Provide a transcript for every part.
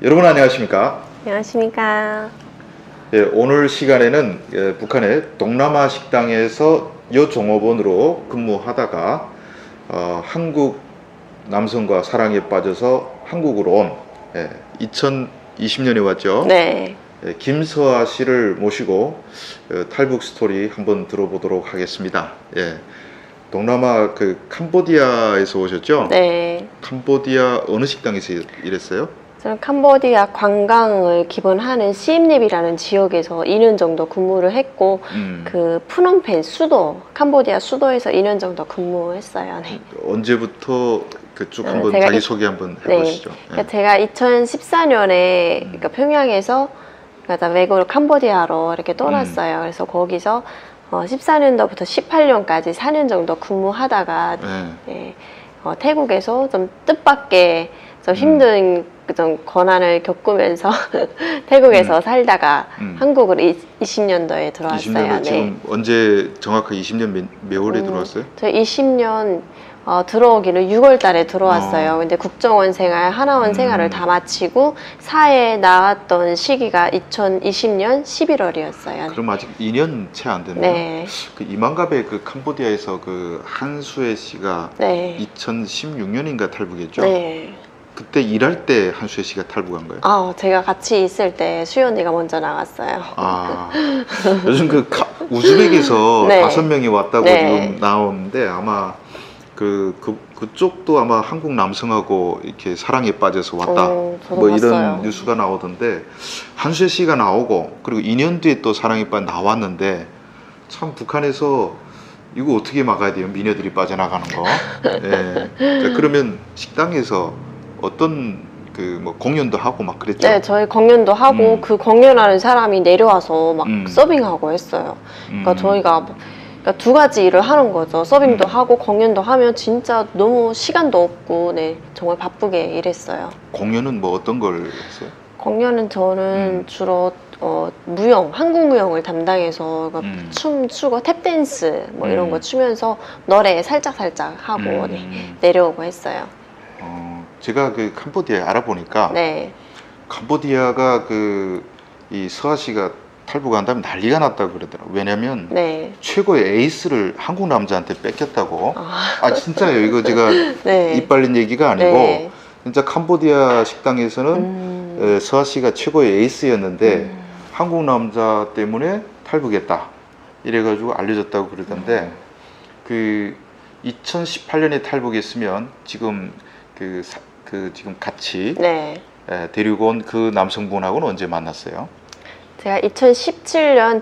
여러분 안녕하십니까? 안녕하십니까. 예, 오늘 시간에는 북한의 동남아 식당에서 여종업원으로 근무하다가 한국 남성과 사랑에 빠져서 한국으로 온 2020년에 왔죠. 네. 김서아 씨를 모시고 탈북 스토리 한번 들어보도록 하겠습니다. 동남아 캄보디아에서 오셨죠? 네. 캄보디아 어느 식당에서 일했어요? 저는 캄보디아 관광을 기본하는 시엠립이라는 지역에서 2년 정도 근무를 했고, 그 푸놈펜 수도, 캄보디아 수도에서 2년 정도 근무했어요. 네. 언제부터 쭉 한번 자기소개 한번 해보시죠. 네. 그러니까 제가 2014년에 그러니까 평양에서 그러니까 외국으로 캄보디아로 이렇게 떠났어요. 그래서 거기서 14년도부터 18년까지 4년 정도 근무하다가 태국에서 좀 뜻밖의 좀 힘든 좀 고난을 겪으면서 태국에서 살다가 한국으로 20년도에 들어왔어요. 20년도 지금 언제 정확하게 20년 몇 월에 들어왔어요? 저 20년 들어오기는 6월 달에 들어왔어요. 근데 국정원 생활, 하나원 생활을 다 마치고 사회에 나왔던 시기가 2020년 11월이었어요. 그럼 아직 2년 채 안 됐네요. 네. 이만갑에 캄보디아에서 한수혜 씨가 2016년인가 탈북했죠? 네. 그때 일할 때 한수혜 씨가 탈북한 거예요? 제가 같이 있을 때 수희 언니가 먼저 나갔어요. 요즘 우즈벡에서 네. 5명이 왔다고 네. 지금 나오는데 아마 그쪽도 아마 한국 남성하고 이렇게 사랑에 빠져서 왔다. 저도 이런 봤어요. 뉴스가 나오던데 한수혜 씨가 나오고 그리고 2년 뒤에 또 사랑에 빠져 나왔는데 참 북한에서 이거 어떻게 막아야 돼요? 미녀들이 빠져나가는 거. 자, 그러면 식당에서 어떤 공연도 하고 막 그랬죠? 네, 저희 공연도 하고 그 공연하는 사람이 내려와서 막 서빙하고 했어요. 그러니까 저희가 그러니까 두 가지 일을 하는 거죠. 서빙도 하고 공연도 하면 진짜 너무 시간도 없고 정말 바쁘게 일했어요. 공연은 어떤 걸 했어요? 공연은 저는 주로 무용, 한국 무용을 담당해서 춤 추고 탭댄스 이런 거 추면서 노래 살짝 하고 내려오고 했어요. 제가 캄보디아 알아보니까 캄보디아가 이 서아 씨가 탈북한 다음에 난리가 났다고 그러더라고요. 왜냐면 최고의 에이스를 한국 남자한테 뺏겼다고. 진짜예요. 이거 제가 입 발린 얘기가 아니고 진짜 캄보디아 식당에서는 서아 씨가 최고의 에이스였는데 한국 남자 때문에 탈북했다 이래가지고 알려졌다고 그러던데 2018년에 탈북했으면 지금 지금 같이 데리고 온 그 남성분하고는 언제 만났어요? 제가 2017년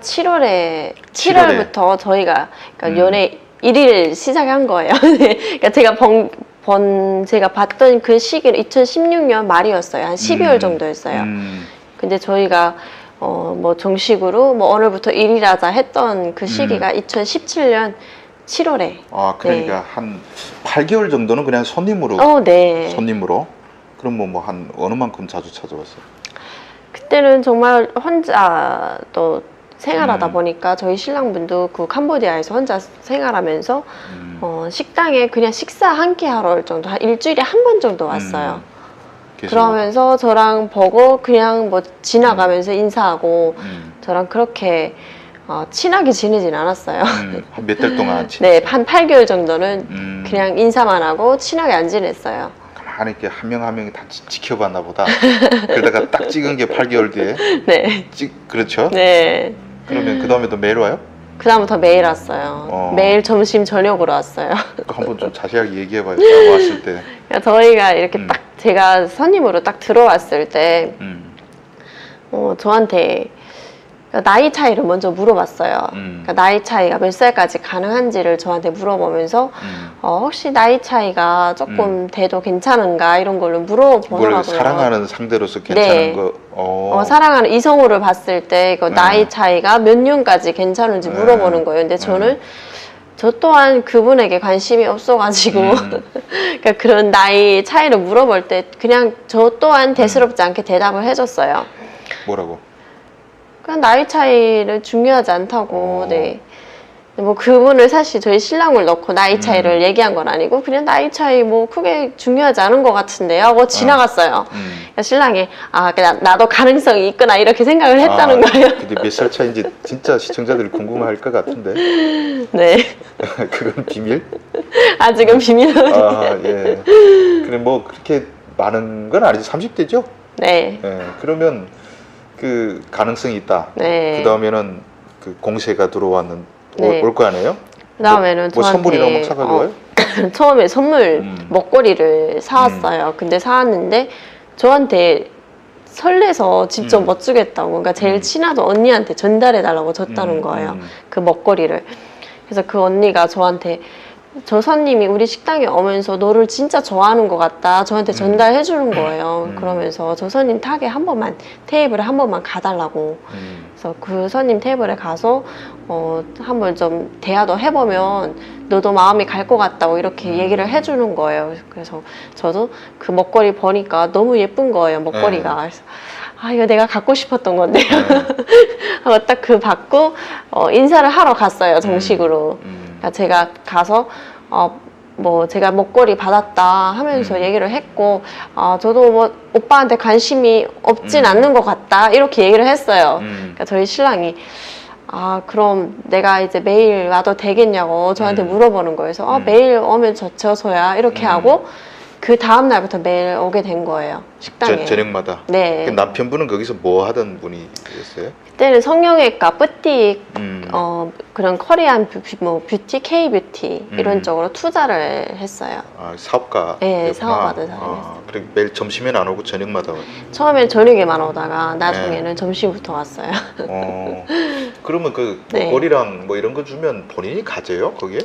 7월부터 저희가 그러니까 연애 1일 시작한 거예요. 그러니까 제가 봤던 그 시기는 2016년 말이었어요. 한 12월 정도였어요. 근데 저희가 정식으로 오늘부터 1일 하자 했던 그 시기가 2017년 7월에. 그러니까 한 8개월 정도는 그냥 손님으로. 손님으로. 그럼 한 어느 만큼 자주 찾아왔어요? 그때는 정말 혼자 또 생활하다 보니까 저희 신랑분도 캄보디아에서 혼자 생활하면서 식당에 그냥 식사 한 끼 하러 올 정도, 한 일주일에 한 번 정도 왔어요. 그러면서 저랑 보고 그냥 지나가면서 인사하고 저랑 그렇게 친하게 지내진 않았어요. 한 몇 달 동안 네, 한 8개월 정도는 그냥 인사만 하고 친하게 안 지냈어요. 가만히 이렇게 한 명 한 명이 다 지켜봤나 보다. 그러다가 딱 찍은 게 8개월 뒤에. 그렇죠? 네. 그러면 그 다음에도 매일 와요? 그 다음부터 매일 왔어요. 매일 점심 저녁으로 왔어요. 한번 좀 자세하게 얘기해봐요. 딱 왔을 때. 그러니까 저희가 이렇게 딱 제가 손님으로 딱 들어왔을 때 저한테 나이 차이를 먼저 물어봤어요. 그러니까 나이 차이가 몇 살까지 가능한지를 저한테 물어보면서 혹시 나이 차이가 조금 돼도 괜찮은가 이런 걸로 물어보더라고요. 사랑하는 상대로서 괜찮은 거? 사랑하는 이성으로 봤을 때 나이 차이가 몇 년까지 괜찮은지 물어보는 거예요. 근데 저는 저 또한 그분에게 관심이 없어가지고 그러니까 그런 나이 차이를 물어볼 때 그냥 저 또한 대수롭지 않게 대답을 해줬어요. 뭐라고? 그냥 나이 차이는 중요하지 않다고. 뭐 그분을 사실 저희 신랑을 넣고 나이 차이를 얘기한 건 아니고 그냥 나이 차이 뭐 크게 중요하지 않은 것 같은데요 하고 지나갔어요. 그러니까 신랑이 그냥 나도 가능성이 있구나 이렇게 생각을 했다는 거예요. 근데 몇 살 차인지 진짜 시청자들이 궁금할 것 같은데. 네. 그건 비밀? 아직은 비밀이에요. 예. 그래 뭐 그렇게 많은 건 아니지. 30대죠? 네. 예. 그러면 그 가능성이 있다. 네. 그 다음에는 그 공세가 들어왔는 네. 올 거 아니에요? 그 다음에는 뭐 저한테 선물이랑 막 사가지고 와요? 처음에 선물 먹거리를 사왔어요. 근데 사왔는데 저한테 설레서 직접 못 주겠다고, 그러니까 제일 친하던 언니한테 전달해달라고 줬다는 거예요. 그 먹거리를. 그래서 그 언니가 저한테 저 손님이 우리 식당에 오면서 너를 진짜 좋아하는 것 같다 저한테 전달해 주는 거예요. 그러면서 저 손님 탁에 한 번만 테이블에 한 번만 가달라고. 그래서 그 손님 테이블에 가서 한번 좀 대화도 해보면 너도 마음이 갈 것 같다고 이렇게 얘기를 해주는 거예요. 그래서 저도 그 먹거리 보니까 너무 예쁜 거예요, 먹거리가. 그래서 이거 내가 갖고 싶었던 건데 하고 딱 그 받고 인사를 하러 갔어요, 정식으로. 그러니까 제가 가서 뭐 제가 먹거리 받았다 하면서 얘기를 했고 저도 뭐 오빠한테 관심이 없진 않는 것 같다 이렇게 얘기를 했어요. 그러니까 저희 신랑이 그럼 내가 이제 매일 와도 되겠냐고 저한테 물어보는 거예요. 그래서 매일 오면 좋죠서야 이렇게 하고 그 다음 날부터 매일 오게 된 거예요, 식당에. 저녁마다? 네. 그 남편분은 거기서 뭐 하던 분이었어요? 그때는 성형외과, 뿌띠, 그런 코리안 뷰티, K-뷰티 이런 쪽으로 투자를 했어요. 사업가? 네, 사업하던 사람이었어요. 그래 매일 점심에는 안 오고 저녁마다 와요? 처음엔 저녁에만 오다가 나중에는 점심부터 왔어요. 그러면 그 먹거리랑 뭐 이런 거 주면 본인이 가져요, 거기에?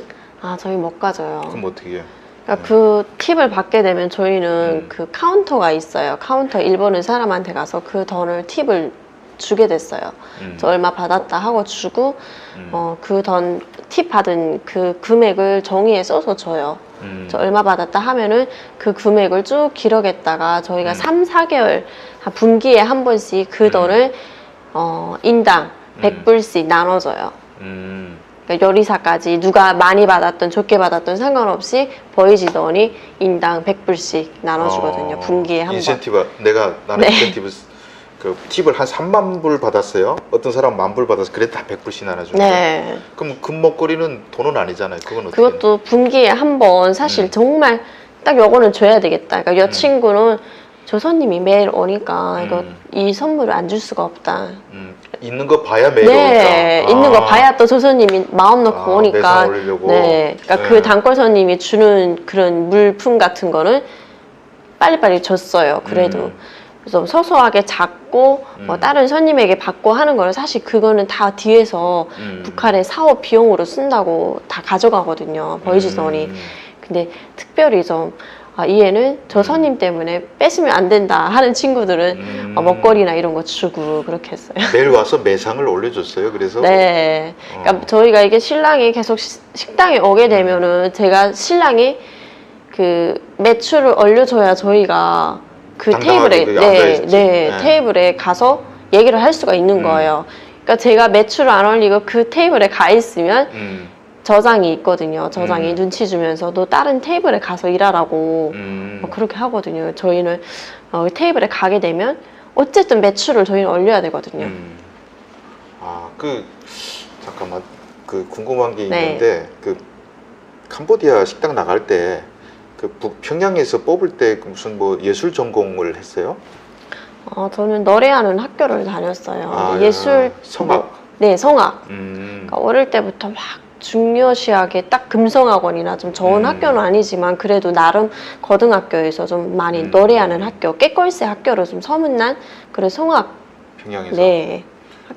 저희 못 가져요. 그럼 어떻게 해요? 그러니까 그 팁을 받게 되면 저희는 그 카운터가 있어요. 카운터 일 보는 사람한테 가서 그 돈을 팁을 주게 됐어요. 저 얼마 받았다 하고 주고 그 돈 팁 받은 그 금액을 종이에 써서 줘요. 저 얼마 받았다 하면은 그 금액을 쭉 기록했다가 저희가 3, 4개월 분기에 한 번씩 그 돈을 인당 100불씩 나눠줘요. 그러니까 요리사까지 누가 많이 받았던 적게 받았던 상관없이 보이지더니 인당 100불씩 나눠주거든요. 분기에 한 번. 인센티브 나는 인센티브 그 팁을 한 3만 불 받았어요. 어떤 사람 10,000불 받았어. 그래 다 100불씩 나눠주는 거예요. 네. 그럼 금먹거리는 돈은 아니잖아요. 그건 어떻게? 그것도 분기에 한 번 사실 정말 딱 요거는 줘야 되겠다. 그러니까 여 친구는 저 손님이 매일 오니까 이 선물을 안 줄 수가 없다. 있는 거 봐야 매일 네, 오니까. 있는 거 봐야 또 저 손님이 마음 놓고 오니까. 매상 올리려고. 네, 그러니까 그 단골 손님이 주는 그런 물품 같은 거는 빨리빨리 줬어요. 그래도. 그래서 소소하게 작고 뭐 다른 손님에게 받고 하는 거는 사실 그거는 다 뒤에서 북한의 사업 비용으로 쓴다고 다 가져가거든요. 보이지더니. 근데 특별히 좀 이 애는 저 손님 때문에 뺏으면 안 된다 하는 친구들은 먹거리나 이런 거 주고 그렇게 했어요. 매일 와서 매상을 올려줬어요. 그래서 네. 그러니까 저희가 이게 신랑이 계속 식당에 오게 되면은 제가 신랑이 그 매출을 올려줘야 저희가 그 테이블에 테이블에 가서 얘기를 할 수가 있는 거예요. 그러니까 제가 매출을 안 올리고 그 테이블에 가 있으면 저장이 있거든요. 저장이 눈치 주면서 너 다른 테이블에 가서 일하라고 그렇게 하거든요. 저희는 테이블에 가게 되면 어쨌든 매출을 저희는 올려야 되거든요. 잠깐만 그 궁금한 게 있는데 그 캄보디아 식당 나갈 때 그 북평양에서 뽑을 때 무슨 뭐 예술 전공을 했어요? 저는 노래하는 학교를 다녔어요. 예술 성악? 네, 성악. 그러니까 어릴 때부터 막 중요시하게 딱 금성학원이나 좀 좋은 학교는 아니지만 그래도 나름 고등학교에서 좀 많이 노래하는 학교, 깨꼴새 학교로 좀 소문난 그런 성악. 평양에서? 네.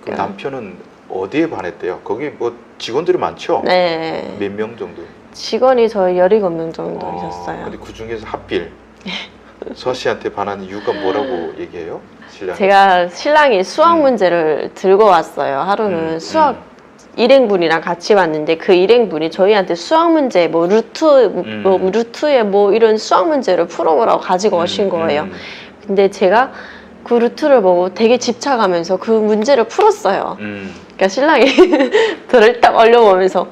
그 남편은 어디에 반했대요? 거기 뭐 직원들이 많죠? 네. 몇 명 정도? 직원이 저희 17명 정도 있었어요. 근데 그 중에서 하필 서아 씨한테 반한 이유가 뭐라고 얘기해요? 신랑이? 제가 신랑이 수학 문제를 들고 왔어요. 하루는 수학 일행분이랑 같이 왔는데 그 일행분이 저희한테 수학 문제 뭐 루트에 뭐 이런 수학 문제를 풀어보라고 가지고 오신 거예요. 근데 제가 그 루트를 보고 되게 집착하면서 그 문제를 풀었어요. 그러니까 신랑이 저를 딱 얼려보면서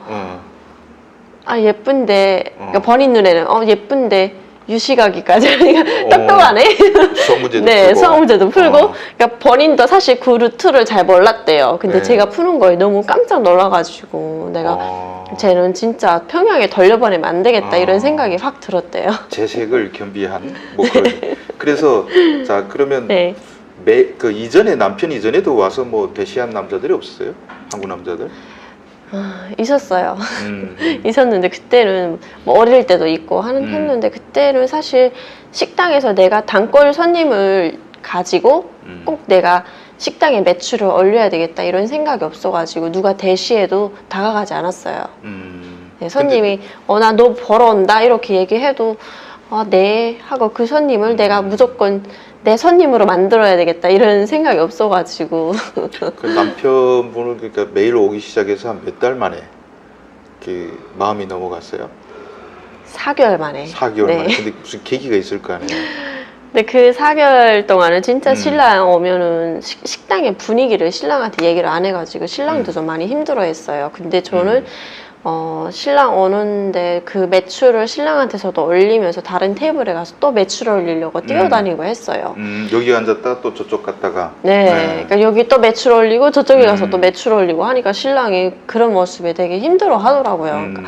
아 예쁜데 그러니까 본인 눈에는 예쁜데 유시가기까지 하니까 똑똑하네. 수학 문제도 네, 풀고. 수학 문제도 풀고. 그러니까 본인도 사실 그 루트를 잘 몰랐대요. 근데 네. 제가 푸는 거에 너무 깜짝 놀라가지고 내가 쟤는 진짜 평양에 돌려보내면 안 되겠다 이런 생각이 확 들었대요. 재색을 겸비한 뭐 그런. 그래서 자 그러면 네. 그 이전에 남편 이전에도 와서 뭐 대시한 남자들이 없었어요? 한국 남자들? 있었어요. 있었는데 그때는 뭐 어릴 때도 있고 했는데 그때는 사실 식당에서 내가 단골 손님을 가지고 꼭 내가 식당에 매출을 올려야 되겠다 이런 생각이 없어가지고 누가 대시해도 다가가지 않았어요. 네, 손님이 나 너 보러 온다 이렇게 얘기해도 네 하고 그 손님을 내가 무조건 내 손님으로 만들어야 되겠다 이런 생각이 없어가지고. 그 남편분은 그러니까 매일 오기 시작해서 한 몇 달 만에 그 마음이 넘어갔어요? 4개월 만에. 4개월 네. 만에. 근데 무슨 계기가 있을 거 아니에요? 근데 그 4개월 동안은 진짜 신랑 오면은 식당의 분위기를 신랑한테 얘기를 안 해가지고 신랑도 좀 많이 힘들어했어요. 근데 저는 신랑 오는데 그 매출을 신랑한테서도 올리면서 다른 테이블에 가서 또 매출 올리려고 뛰어다니고 했어요. 여기 앉았다 또 저쪽 갔다가. 네. 그러니까 여기 또 매출 올리고 저쪽에 가서 또 매출 올리고 하니까 신랑이 그런 모습에 되게 힘들어 하더라고요. 그러니까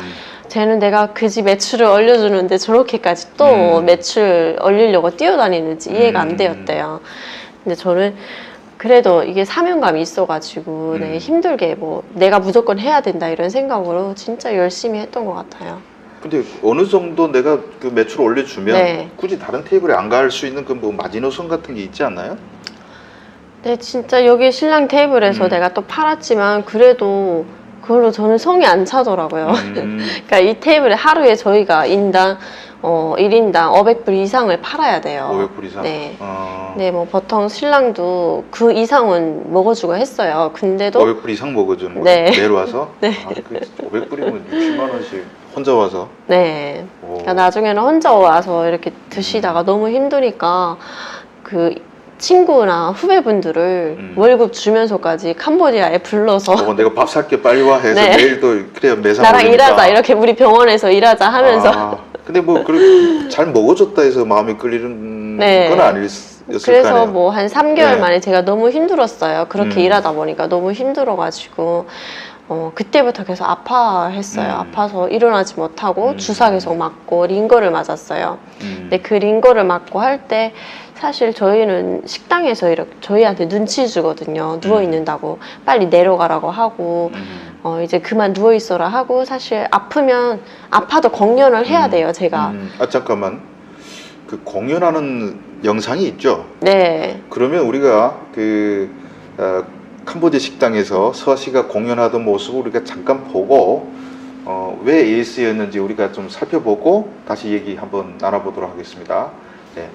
쟤는 내가 그 집 매출을 올려주는데 저렇게까지 또 매출 올리려고 뛰어다니는지 이해가 안 되었대요. 근데 저는 그래도 이게 사명감이 있어가지고 네, 힘들게 뭐 내가 무조건 해야 된다 이런 생각으로 진짜 열심히 했던 것 같아요. 근데 어느 정도 내가 그 매출 올려주면 네. 굳이 다른 테이블에 안 갈 수 있는 그 뭐 마지노선 같은 게 있지 않나요? 네, 진짜 여기 신랑 테이블에서 내가 또 팔았지만 그래도 그걸로 저는 성이 안 차더라고요. 그러니까 이 테이블에 하루에 저희가 인당 1인당 500불 이상을 팔아야 돼요. 500불 이상? 네. 네, 뭐 보통 신랑도 그 이상은 먹어주고 했어요. 근데도 500불 이상 먹어주는 거예요? 네. 매일 와서? 네. 500불이면 60만 원씩 혼자 와서? 네. 그러니까 나중에는 혼자 와서 이렇게 드시다가 너무 힘드니까 그 친구나 후배분들을 월급 주면서까지 캄보디아에 불러서 내가 밥 살게 빨리 와 해서 네. 내일도 그래야 매상 나랑 올리니까. 일하자 이렇게 우리 병원에서 일하자 하면서 근데 뭐 그렇게 잘 먹어줬다 해서 마음이 끌리는 네. 건 아니었을 거 그래서 아니에요? 뭐 한 3개월 네. 만에 제가 너무 힘들었어요. 그렇게 일하다 보니까 너무 힘들어가지고 그때부터 계속 아파했어요. 아파서 일어나지 못하고 주사 계속 맞고 링거를 맞았어요. 근데 그 링거를 맞고 할 때 사실 저희는 식당에서 이렇게 저희한테 눈치 주거든요. 누워 있는다고 빨리 내려가라고 하고 이제 그만 누워 있어라 하고 사실 아프면 아파도 공연을 해야 돼요. 제가. 잠깐만. 그 공연하는 영상이 있죠? 네. 그러면 우리가 그 캄보디아 식당에서 서아 씨가 공연하던 모습을 우리가 잠깐 보고 왜 AS였는지 우리가 좀 살펴보고 다시 얘기 한번 나눠보도록 하겠습니다. 네.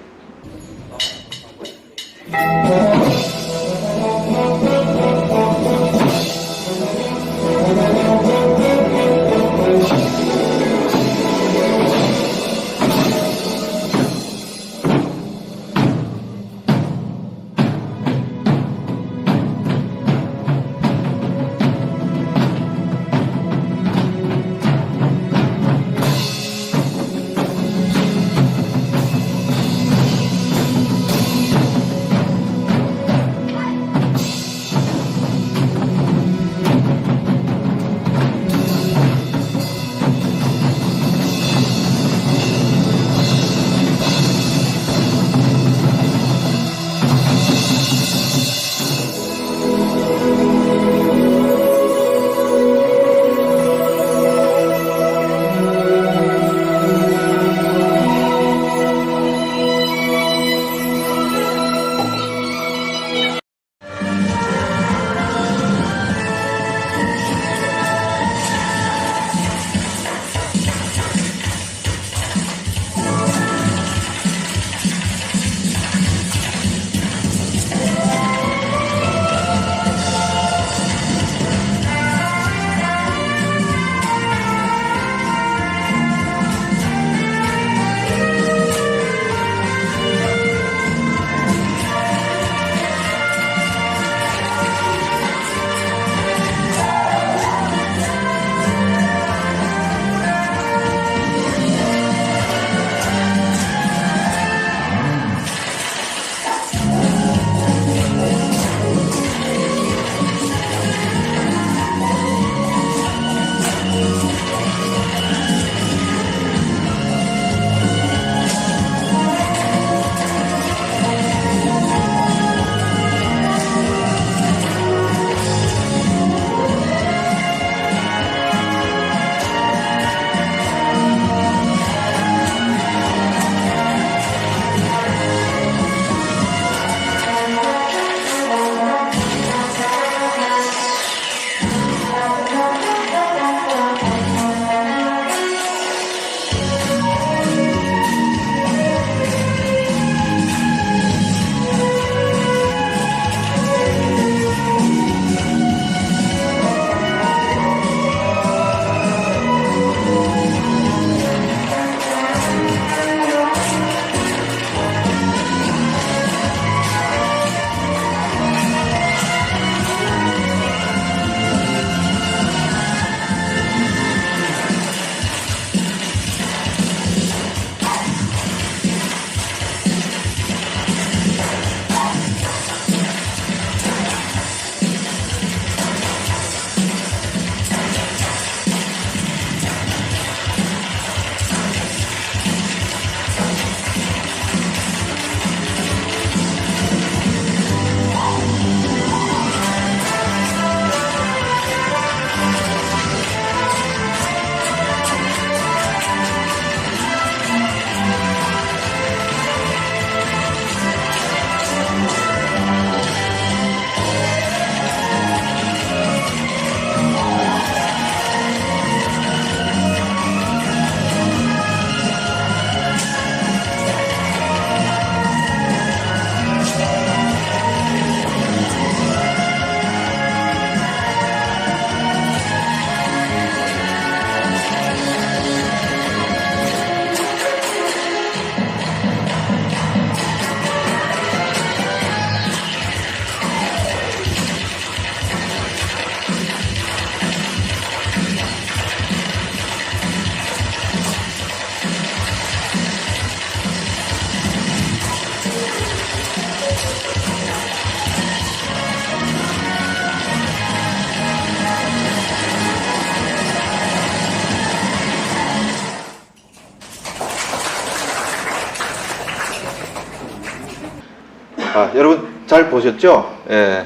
여러분 잘 보셨죠? 예.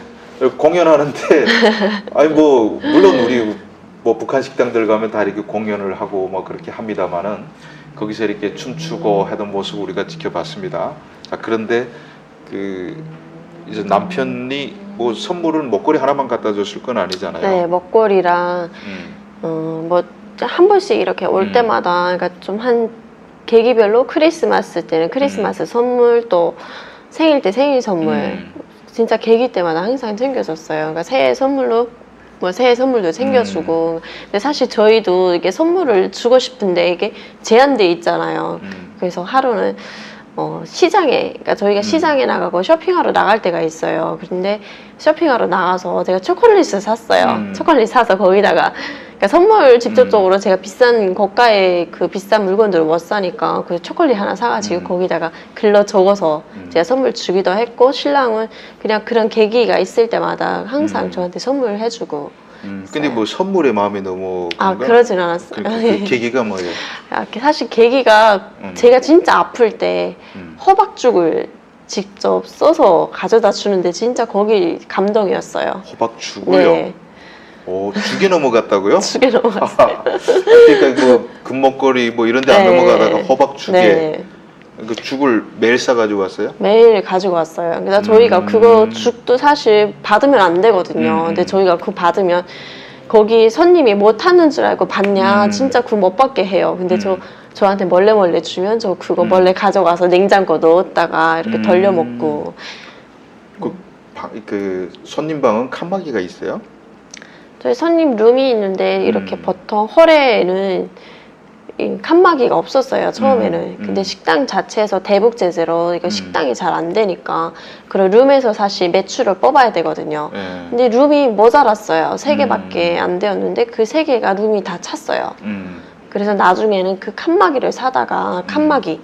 공연하는데 아니 뭐 물론 우리 뭐 북한 식당들 가면 다 이렇게 공연을 하고 뭐 그렇게 합니다만은 거기서 이렇게 춤추고 하던 모습 우리가 지켜봤습니다. 그런데 그 이제 남편이 뭐 선물은 목걸이 하나만 갖다 줬을 건 아니잖아요. 네, 먹거리랑 뭐 한 번씩 이렇게 올 때마다 그러니까 좀 한 계기별로 크리스마스 때는 크리스마스 선물, 또 생일 때 생일 선물, 진짜 계기 때마다 항상 챙겨줬어요. 그러니까 새해 선물로 뭐 새해 선물도 챙겨주고. 근데 사실 저희도 이게 선물을 주고 싶은데 이게 제한돼 있잖아요. 그래서 하루는 시장에, 그러니까 저희가 시장에 나가고 쇼핑하러 나갈 때가 있어요. 그런데 쇼핑하러 나가서 제가 초콜릿을 샀어요. 초콜릿 사서 거기다가, 그러니까 선물 직접적으로 제가 비싼 고가의 그 비싼 물건들을 못 사니까 그 초콜릿 하나 사가지고 거기다가 글러 적어서 제가 선물 주기도 했고, 신랑은 그냥 그런 계기가 있을 때마다 항상 저한테 선물을 해주고. 근데 뭐 선물에 마음이 너무 그러진 않았어요. 그 계기가 뭐예요? 사실 계기가 제가 진짜 아플 때 호박죽을 직접 써서 가져다 주는데 진짜 거기 감동이었어요. 호박죽을요? 네. 오, 죽에 넘어갔다고요? 죽에 넘어갔어요. 그러니까 뭐 금목걸이 뭐 이런 데 안 네. 넘어가다가 호박죽에 네. 그 죽을 매일 싸가지고 왔어요? 매일 가지고 왔어요. 그래서 저희가 그거 죽도 사실 받으면 안 되거든요. 근데 저희가 그거 받으면 거기 손님이 뭐 타는 줄 알고 받냐, 진짜 그거 못 받게 해요. 근데 저한테 몰래 주면 저 그거 몰래 가져가서 냉장고 넣었다가 이렇게 돌려 먹고. 그 손님 방은 칸막이가 있어요? 저희 손님 룸이 있는데 이렇게 보통 홀에는 이 칸막이가 없었어요, 처음에는. 근데 식당 자체에서 대북 제재로 이거 식당이 잘 안 되니까 그런 룸에서 사실 매출을 뽑아야 되거든요. 근데 룸이 모자랐어요. 3개밖에 안 되었는데 그 3개가 룸이 다 찼어요. 그래서 나중에는 그 칸막이를 사다가 칸막이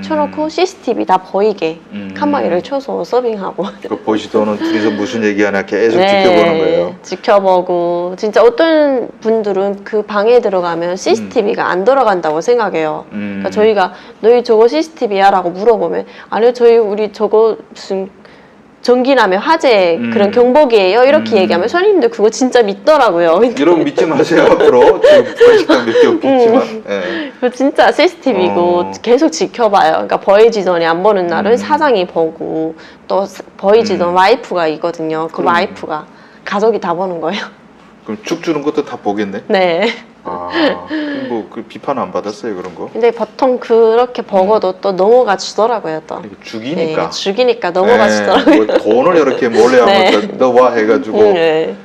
쳐놓고 CCTV 다 보이게 칸막이를 쳐서 서빙하고. 그 보시더는 둘이서 무슨 얘기하나 계속 네, 지켜보는 거예요. 지켜보고. 진짜 어떤 분들은 그 방에 들어가면 CCTV가 안 들어간다고 생각해요. 그러니까 저희가 너희 저거 CCTV야? 라고 물어보면 아니요, 우리 저거 무슨 전기라면 화재 그런 경보기예요, 이렇게 얘기하면 손님들 그거 진짜 믿더라고요. 여러분 믿지 마세요. 앞으로 지금 북한식당 몇 개 없겠지만 그거 진짜 CCTV고 계속 지켜봐요. 그러니까 보이지던이 안 보는 날은 사장이 보고, 또 보이지던 와이프가 있거든요. 그 와이프가 가족이 다 보는 거예요. 그럼 죽 주는 것도 다 보겠네? 네. 뭐 그 비판 안 받았어요, 그런 거? 근데 보통 그렇게 먹어도 또 넘어가 주더라고요, 또. 죽이니까. 네, 죽이니까 넘어가 주더라고요. 뭐 돈을 이렇게 몰래 한번 넣어와 해가지고. 네.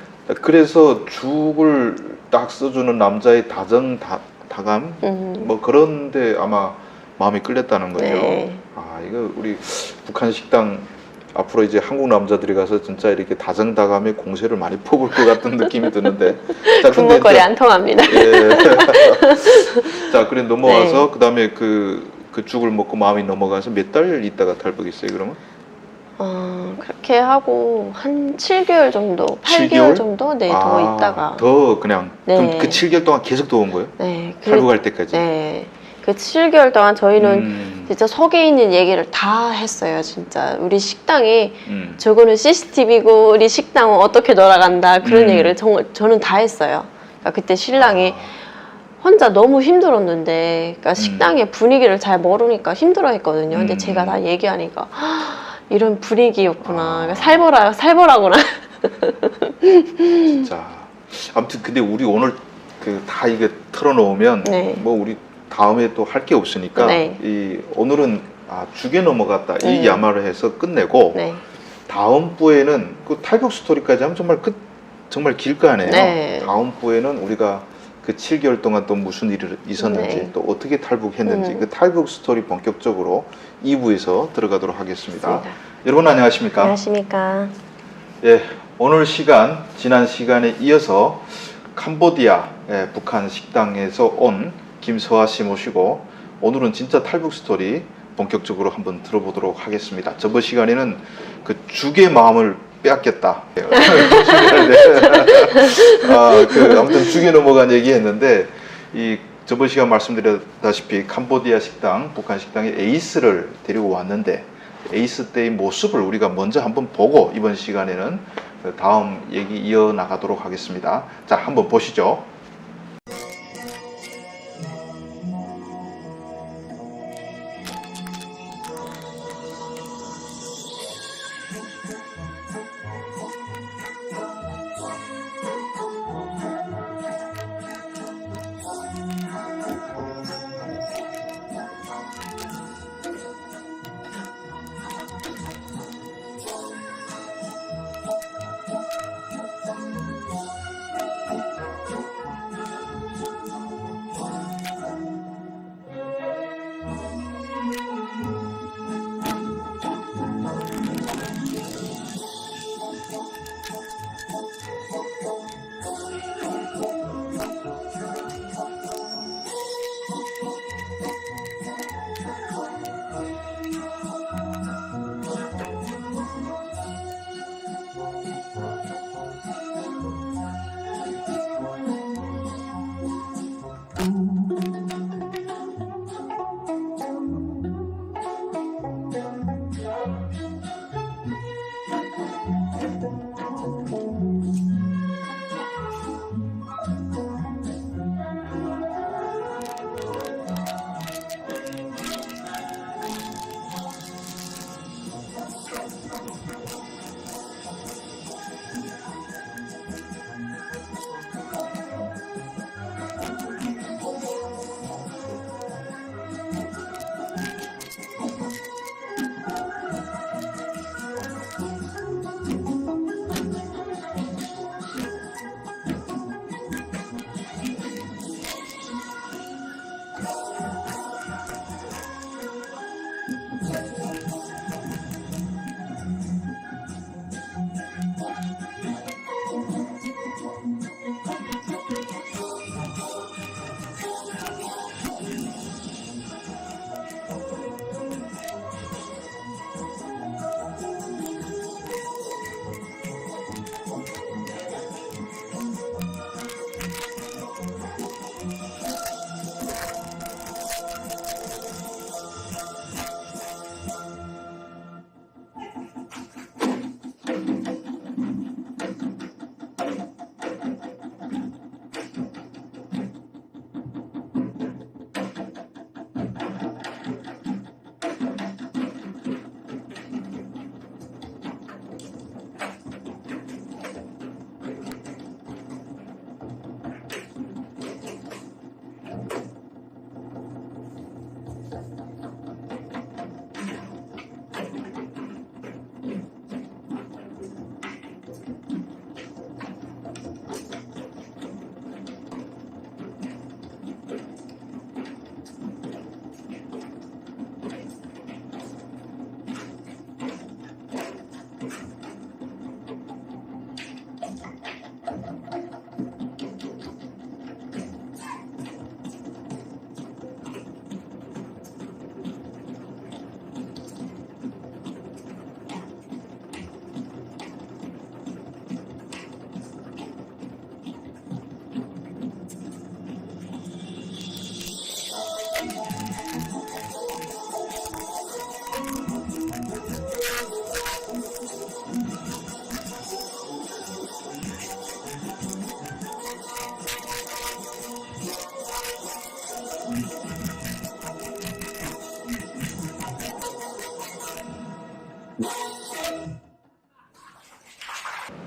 그래서 죽을 딱 써주는 남자의 다감? 뭐 그런데 아마 마음이 끌렸다는 거죠. 네. 이거 우리 북한 식당 앞으로 이제 한국 남자들이 가서 진짜 이렇게 다정다감의 공세를 많이 뽑을 것 같은 느낌이 드는데. 자, 금목걸이 안 통합니다. 예. 자, 그래 넘어와서 그다음에 그 죽을 먹고 마음이 넘어가서 몇 달 있다가 탈북했어요, 그러면? 그렇게 하고 한 7개월 정도, 8개월 7개월? 정도? 네, 더 있다가. 더 그냥. 네. 그럼 그 7개월 동안 계속 더운 거예요? 네. 탈북할 때까지? 네. 그 7개월 동안 저희는 진짜 속에 있는 얘기를 다 했어요, 진짜. 우리 식당이 저거는 CCTV고 우리 식당은 어떻게 돌아간다, 그런 얘기를 저는 다 했어요. 그러니까 그때 신랑이 혼자 너무 힘들었는데, 그러니까 식당의 분위기를 잘 모르니까 힘들어 했거든요. 근데 제가 다 얘기하니까 이런 분위기였구나. 살벌하구나. 진짜. 아무튼 근데 우리 오늘 그 다 이게 틀어놓으면 네. 뭐 우리 다음에 또 할 게 없으니까 네. 오늘은 죽에 넘어갔다 이 야마를 해서 끝내고 네. 다음 부에는 그 탈북 스토리까지 하면 정말 길 거 아니에요. 네. 다음 부에는 우리가 그 7개월 동안 또 무슨 일이 있었는지 네. 또 어떻게 탈북했는지 그 탈북 스토리 본격적으로 2부에서 들어가도록 하겠습니다. 맞습니다. 여러분 안녕하십니까? 안녕하십니까. 예, 오늘 시간 지난 시간에 이어서 캄보디아 북한 식당에서 온 김서아 씨 모시고 오늘은 진짜 탈북 스토리 본격적으로 한번 들어보도록 하겠습니다. 저번 시간에는 그 죽의 마음을 빼앗겼다. 아무튼 죽에 넘어간 얘기했는데 저번 시간 말씀드렸다시피 캄보디아 식당, 북한 식당에 에이스를 데리고 왔는데 에이스 때의 모습을 우리가 먼저 한번 보고 이번 시간에는 다음 얘기 이어나가도록 하겠습니다. 자, 한번 보시죠.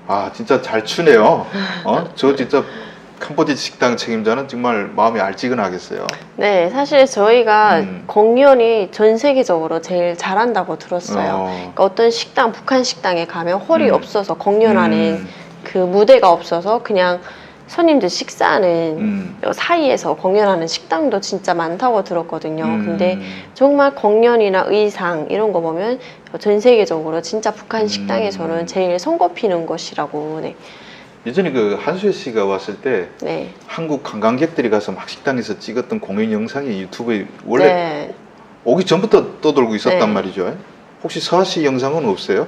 아, 진짜 잘 추네요. 저 진짜 캄보디아 식당 책임자는 정말 마음이 알찌근하겠어요. 네, 사실 저희가 공연이 전 세계적으로 제일 잘한다고 들었어요. 그러니까 어떤 식당, 북한 식당에 가면 홀이 없어서 공연하는 그 무대가 없어서 그냥 손님들 식사하는 사이에서 공연하는 식당도 진짜 많다고 들었거든요. 근데 정말 공연이나 의상 이런 거 보면 전 세계적으로 진짜 북한 식당에서는 제일 손꼽히는 것이라고. 네. 예전에 그 한수혜 씨가 왔을 때 네. 한국 관광객들이 가서 막 식당에서 찍었던 공연 영상이 유튜브에 원래 네. 오기 전부터 떠돌고 있었단 네. 말이죠. 혹시 서아 씨 영상은 없어요?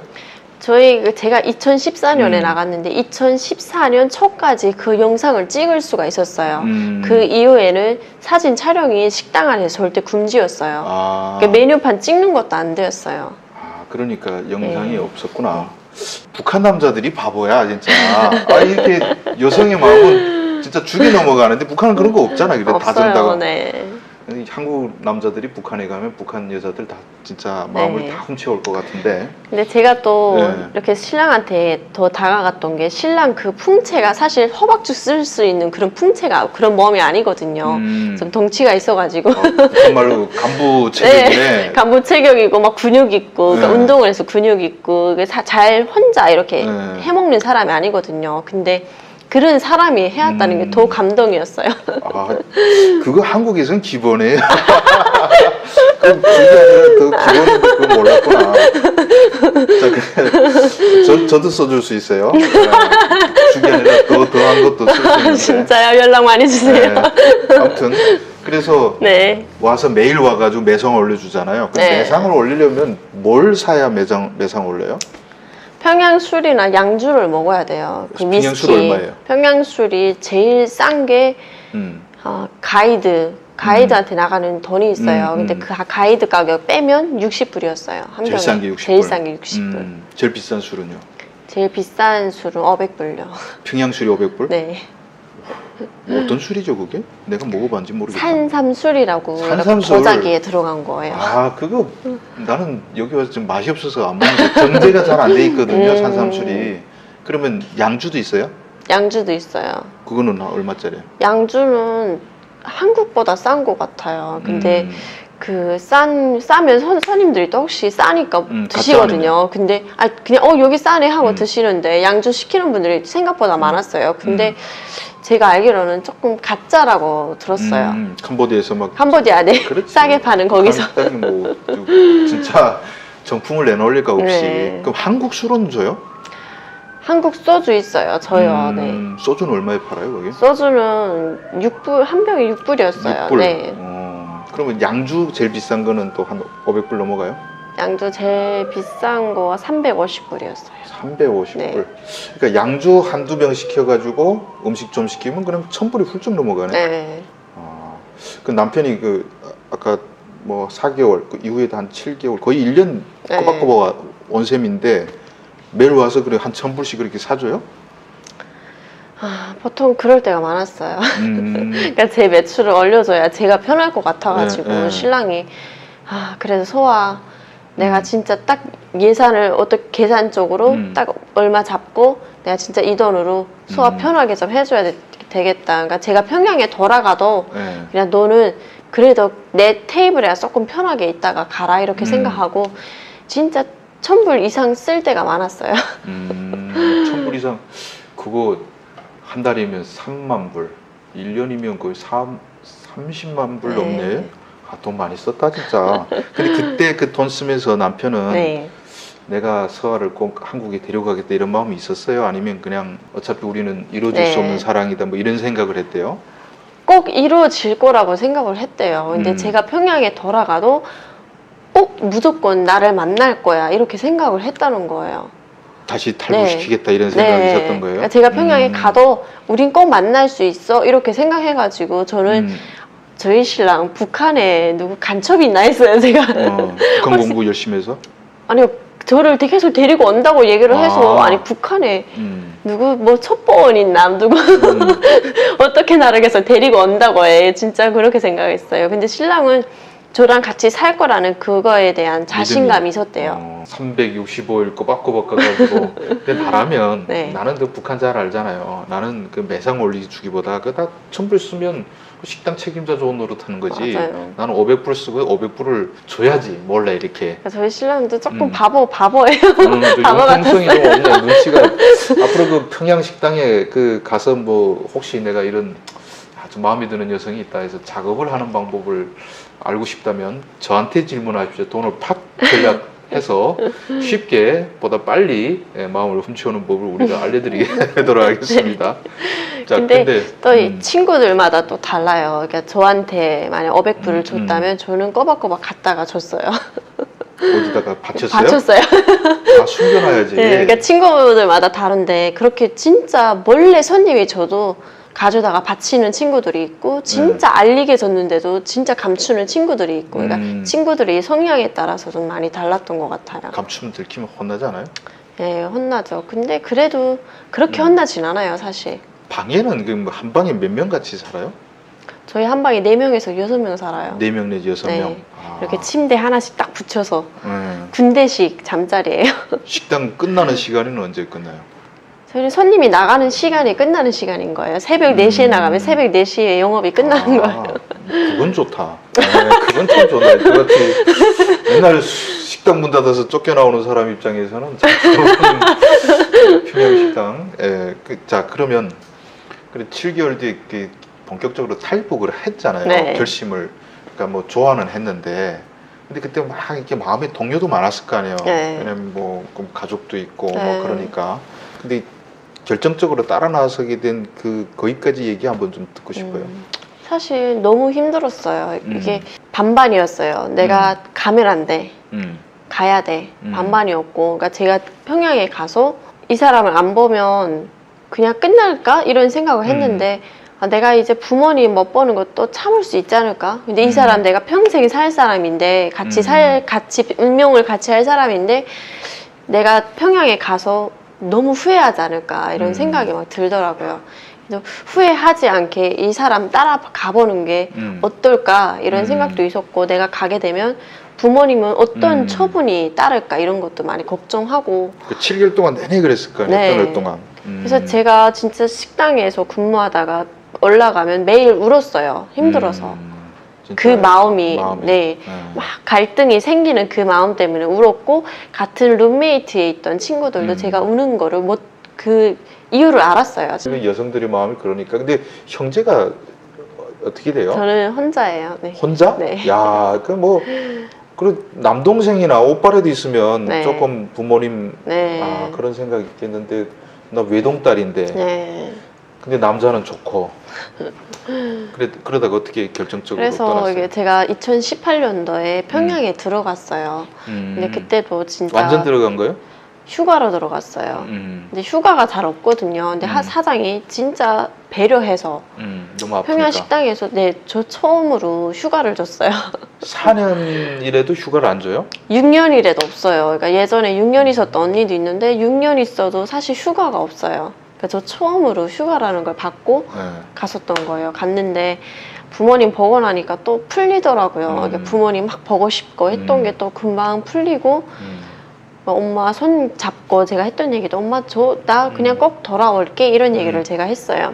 제가 2014년에 나갔는데 2014년 초까지 그 영상을 찍을 수가 있었어요. 그 이후에는 사진 촬영이 식당 안에서 절대 금지였어요. 그러니까 메뉴판 찍는 것도 안 되었어요. 그러니까 영상이 없었구나. 북한 남자들이 바보야 진짜. 이렇게 여성의 마음은 진짜 죽이 넘어가는데 북한은 그런 거 없잖아. 그래 다 준다고. 네. 한국 남자들이 북한에 가면 북한 여자들 다 진짜 마음을 다 훔쳐올 것 같은데. 근데 제가 또 이렇게 신랑한테 더 다가갔던 게 신랑 그 풍채가 사실 허벅지 쓸 수 있는 그런 풍채가 그런 몸이 아니거든요. 좀 덩치가 있어가지고. 정말로 간부 체격이네. 네, 간부 체격이고 막 근육 있고 그러니까 운동을 해서 근육 있고 잘 혼자 이렇게 해먹는 사람이 아니거든요. 근데 그런 사람이 해왔다는 게 더 감동이었어요. 그거 한국에서는 기본이에요. 그게 아니라 더 기본인데 그거 몰랐구나. 자, 저도 써줄 수 있어요. 죽이 아니라 더한 것도 쓸 수 있는데. 진짜요? 연락 많이 주세요. 아무튼 그래서 와서 매일 와가지고 매상을 올려주잖아요. 매상을 올리려면 뭘 사야 매상 올려요? 평양술이나 양주를 먹어야 돼요. 그 평양술 얼마예요? 평양술이 제일 싼 게 가이드한테 나가는 돈이 있어요. 근데 그 가이드 가격 빼면 60불이었어요. 한 병에. 제일 싼 게 60불. 제일 싼 게 60불. 제일 비싼 술은요? 제일 비싼 술은 500불요. 평양술이 500불? 네. 어떤 술이죠 그게? 내가 먹어봤는지 모르겠다. 산삼술이라고 산삼술. 도자기에 들어간 거예요. 그거 나는 여기 와서 좀 맛이 없어서 안 먹는데 정제가 잘 안 돼 있거든요. 산삼술이. 그러면 양주도 있어요? 양주도 있어요. 그거는 얼마짜리? 양주는 한국보다 싼 것 같아요. 근데 싸면 손님들이 또 혹시 싸니까 드시거든요. 근데 그냥 여기 싸네 하고 드시는데 양주 시키는 분들이 생각보다 많았어요. 근데 제가 알기로는 조금 가짜라고 들었어요. 캄보디아에서 막 캄보디아 싸게 파는 거기서. 뭐 진짜 정품을 내놓을까 없이. 그럼 한국 술은 줘요? 한국 소주 있어요. 저요. 소주는 얼마에 팔아요 거기? 소주는 6불 한 병에 6불이었어요. 6불? 네. 그러면 양주 제일 비싼 거는 또 한 500불 넘어가요? 양주 제일 비싼 거 350불이었어요. 350불. 네. 그러니까 양주 한두 병 시켜가지고 음식 좀 시키면 그럼 1000불이 훌쩍 넘어가네. 네. 그 남편이 아까 뭐 4개월 그 이후에도 한 7개월 거의 1년 꼬박꼬박 온 셈인데 매일 와서 그래 한 1000불씩 그렇게 사줘요? 보통 그럴 때가 많았어요. 그러니까 제 매출을 올려줘야 제가 편할 것 같아가지고 신랑이 그래서 소아 내가 진짜 딱 예산을 어떻게 계산적으로 딱 얼마 잡고 내가 진짜 이 돈으로 소아 편하게 좀 해줘야 되겠다. 그러니까 제가 평양에 돌아가도 그냥 너는 그래도 내 테이블에 조금 편하게 있다가 가라 이렇게 생각하고 진짜 1000불 이상 쓸 때가 많았어요. 1000불 이상 그거 한 달이면 3만 불, 1년이면 거의 30만 불 넘네. 돈 많이 썼다 진짜. 근데 그때 그 돈 쓰면서 남편은 내가 서아를 꼭 한국에 데려가겠다 이런 마음이 있었어요? 아니면 그냥 어차피 우리는 이루어질 수 없는 사랑이다 뭐 이런 생각을 했대요? 꼭 이루어질 거라고 생각을 했대요. 근데 제가 평양에 돌아가도 꼭 무조건 나를 만날 거야 이렇게 생각을 했다는 거예요. 다시 탈북시키겠다 이런 생각이 있었던 거예요? 그러니까 제가 평양에 가도 우린 꼭 만날 수 있어 이렇게 생각해가지고 저는 저희 신랑 북한에 누구 간첩이 있나 했어요. 제가 북한 공부 열심히 해서? 아니요, 저를 계속 데리고 온다고 얘기를 해서 아니 북한에 누구 뭐 첩보원 있나 누구 어떻게 나를 계속 데리고 온다고 해. 진짜 그렇게 생각했어요. 근데 신랑은 저랑 같이 살 거라는 그거에 대한 자신감이 있었대요. 365일 꼬박꼬박 가가지고 근데 나라면 나는 그 북한 잘 알잖아요. 나는 그 매상 올리기 주기보다 그다 1000불 쓰면 식당 책임자 좋은 노릇하는 거지. 맞아요. 나는 500불 쓰고 500불을 줘야지 몰래 이렇게. 저희 신랑도 조금 바보예요. 바보 같았어요. 좀 없네 눈치가. 앞으로 그 평양 식당에 그 가서 뭐 혹시 내가 이런 아주 마음에 드는 여성이 있다 해서 작업을 하는 방법을 알고 싶다면 저한테 질문하십시오. 돈을 팍 전략해서 쉽게 보다 빨리 마음을 훔쳐오는 법을 우리가 알려드리도록 하겠습니다. 자, 근데 또 이 친구들마다 또 달라요. 그러니까 저한테 만약 500불을 줬다면 저는 꼬박꼬박 갖다가 줬어요. 어디다가 바쳤어요? 바쳤어요. 숨겨놔야지. 그러니까 친구들마다 다른데 그렇게 진짜 몰래 손님이 줘도 가져다가 바치는 친구들이 있고 진짜 알리게 졌는데도 진짜 감추는 친구들이 있고 그러니까 친구들이 성향에 따라서 좀 많이 달랐던 것 같아요. 감추면 들키면 혼나지 않아요? 네, 혼나죠. 근데 그래도 그렇게 혼나진 않아요, 사실. 방에는 그 한 방에 몇 명 같이 살아요? 저희 한 방에 4명에서 6명 살아요. 4명 내지 6명. 네. 이렇게 침대 하나씩 딱 붙여서 네. 군대식 잠자리예요. 식당 끝나는 시간은 언제 끝나요? 저희는 손님이 나가는 시간이 끝나는 시간인 거예요. 새벽 4시에 나가면 새벽 4시에 영업이 끝나는 거예요. 그건 좋다. 네, 그건 참 좋네. 그렇지. 맨날 식당 문 닫아서 쫓겨나오는 사람 입장에서는 참 좋은 평양식당. 예, 자, 그러면 7개월 뒤에 이렇게 본격적으로 탈북을 했잖아요. 네. 결심을. 그러니까 뭐 좋아는 했는데 근데 그때 막 이렇게 마음에 동요도 많았을 거 아니에요. 네. 왜냐면 뭐 가족도 있고 네. 뭐 그러니까. 근데 결정적으로 따라 나서게 된 거기까지 얘기 한번 좀 듣고 싶어요. 사실 너무 힘들었어요. 이게 반반이었어요. 내가 가면 안 돼. 가야 돼. 반반이었고. 그러니까 제가 평양에 가서 이 사람을 안 보면 그냥 끝날까? 이런 생각을 했는데 내가 이제 부모님 못 보는 것도 참을 수 있지 않을까? 근데 이 사람 내가 평생 살 사람인데 같이 운명을 같이 할 사람인데 내가 평양에 가서 너무 후회하지 않을까 이런 생각이 막 들더라고요. 그래서 후회하지 않게 이 사람 따라 가보는 게 어떨까 이런 생각도 있었고 내가 가게 되면 부모님은 어떤 처분이 따를까 이런 것도 많이 걱정하고 그 7개월 동안 내내 그랬을 거예요. 네. 8개월 동안. 그래서 제가 진짜 식당에서 근무하다가 올라가면 매일 울었어요. 힘들어서. 그 마음이. 네. 막 갈등이 생기는 그 마음 때문에 울었고 같은 룸메이트에 있던 친구들도 제가 우는 거를 그 이유를 알았어요. 여성들의 마음이 그러니까. 근데 형제가 어떻게 돼요? 저는 혼자예요. 네. 혼자? 네. 야, 그리고 남동생이나 오빠라도 있으면 네. 조금 부모님 네. 그런 생각이 있겠는데 나 외동딸인데 네. 근데 남자는 좋고 그러다가 어떻게 결정적으로 그래서 떠났어요? 이게 제가 2018년도에 평양에 들어갔어요. 근데 그때도 진짜 완전 들어간 거예요? 휴가로 들어갔어요. 근데 휴가가 잘 없거든요. 근데 사장이 진짜 배려해서 너무 아프니까. 평양 식당에서 저 처음으로 휴가를 줬어요. 4년이라도 휴가를 안 줘요? 6년이라도 없어요. 그러니까 예전에 6년 있었던 언니도 있는데 6년 있어도 사실 휴가가 없어요. 그러니까 저 처음으로 휴가라는 걸 받고 갔었던 거예요. 갔는데 부모님 보고 나니까 또 풀리더라고요. 그러니까 부모님 막 보고 싶고 했던 게 또 금방 풀리고 엄마 손 잡고 제가 했던 얘기도 엄마 나 그냥 꼭 돌아올게 이런 얘기를 제가 했어요.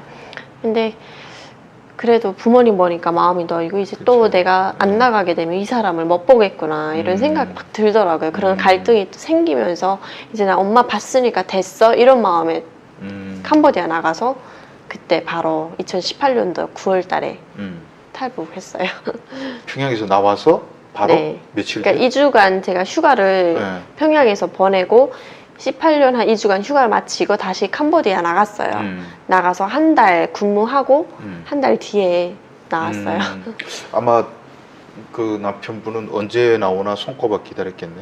근데 그래도 부모님 보니까 마음이 이거 이제 그쵸. 또 내가 안 나가게 되면 이 사람을 못 보겠구나 이런 생각이 막 들더라고요. 그런 갈등이 또 생기면서 이제 나 엄마 봤으니까 됐어 이런 마음에 캄보디아 나가서 그때 바로 2018년도 9월 달에 탈북했어요. 평양에서 나와서 바로 네. 며칠 그러니까 뒤에? 2주간 제가 휴가를 네. 평양에서 보내고 18년 한 2주간 휴가를 마치고 다시 캄보디아 나갔어요. 나가서 한 달 근무하고 한 달 뒤에 나왔어요. 아마 그 남편분은 언제 나오나 손꼽아 기다렸겠네.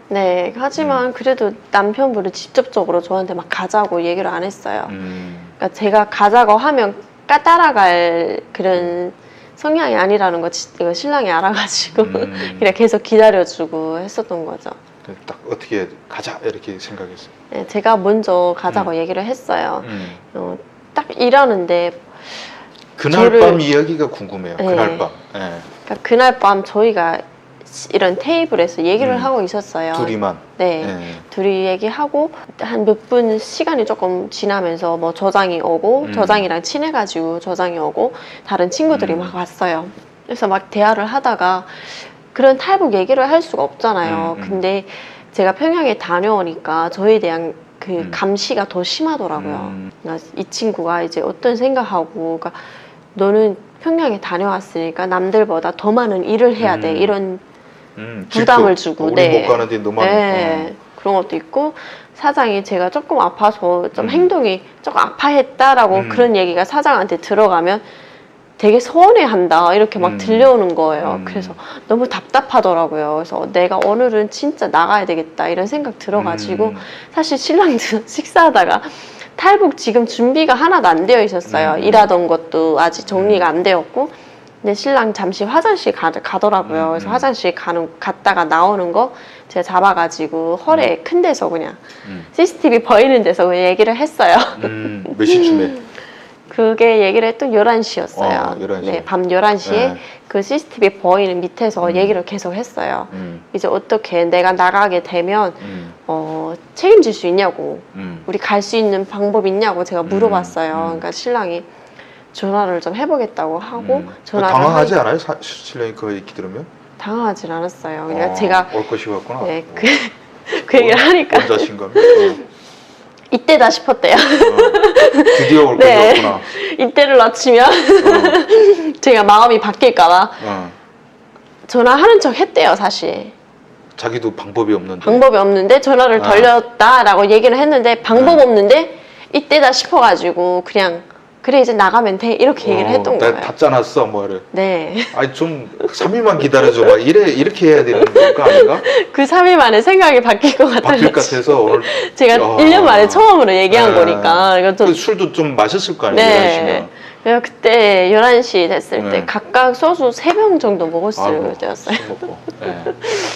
네, 하지만 그래도 남편분은 직접적으로 저한테 막 가자고 얘기를 안 했어요. 그러니까 제가 가자고 하면 따라갈 그런 성향이 아니라는 거 이거 신랑이 알아가지고 그냥 계속 기다려주고 했었던 거죠. 딱 어떻게 가자 이렇게 생각했어요. 네, 제가 먼저 가자고 얘기를 했어요. 딱 일하는데 그날 밤 이야기가 궁금해요. 네. 그날 밤. 네. 그러니까 그날 밤 저희가 이런 테이블에서 얘기를 하고 있었어요. 둘이만. 네. 네. 둘이 얘기하고 한 몇 분 시간이 조금 지나면서 뭐 저장이 오고 저장이랑 친해가지고 저장이 오고 다른 친구들이 막 왔어요. 그래서 막 대화를 하다가 그런 탈북 얘기를 할 수가 없잖아요. 근데 제가 평양에 다녀오니까 저에 대한 그 감시가 더 심하더라고요. 그러니까 이 친구가 이제 어떤 생각하고 그러니까 너는 평양에 다녀왔으니까 남들보다 더 많은 일을 해야 돼 이런 부담을 주고 우리 못 가는데 너만 네. 그런 것도 있고 사장이 제가 조금 아파서 좀 행동이 조금 아파했다라고 그런 얘기가 사장한테 들어가면 되게 서운해한다 이렇게 막 들려오는 거예요. 그래서 너무 답답하더라고요. 그래서 내가 오늘은 진짜 나가야 되겠다 이런 생각 들어가지고 사실 신랑도 식사하다가 탈북 지금 준비가 하나도 안 되어 있었어요. 일하던 것도 아직 정리가 안 되었고. 근데 신랑 잠시 화장실 가더라고요. 그래서 화장실 갔다가 나오는 거 제가 잡아가지고 허리에 큰 데서 그냥 CCTV 보이는 데서 그냥 얘기를 했어요. 몇 시쯤에? 그게 얘기를 했던 11시였어요. 11시. 네, 밤 11시에 네. 그 CCTV 보이는 밑에서 얘기를 계속 했어요. 이제 어떻게 내가 나가게 되면 책임질 수 있냐고, 우리 갈 수 있는 방법 있냐고 제가 물어봤어요. 그러니까 신랑이 전화를 좀 해보겠다고 하고 전화를 당황하지 않아요? 신랑이 그 얘기 들으면? 당황하진 않았어요. 그러니까 제가 올 것이 같구나. 네, 그 얘기를 하니까 자신감. 이때다 싶었대요. 드디어 올 네. 것이 같구나. 이때를 놓치면 제가 마음이 바뀔까봐 전화하는 척 했대요, 사실. 자기도 방법이 없는데. 방법이 없는데 전화를 돌렸다라고 얘기를 했는데 방법 없는데 이때다 싶어가지고 그냥 그래 이제 나가면 돼 이렇게 얘기를 했던 거예요. 다 짜놨어 뭐를. 네. 아니 좀 3일만 기다려줘봐. 이렇게 해야 되는 거 아닌가? 그 3일 만에 생각이 바뀔 것 같아서. 바뀔 것 같아서 오늘 제가 1년 만에 처음으로 얘기한 네. 거니까. 이거 좀 술도 좀 마셨을 거 아니에요. 네. 그래서 그때 11시 됐을 때 네. 각각 소주 3병 정도 먹었을 아이고, 때였어요. 술 먹고. 네.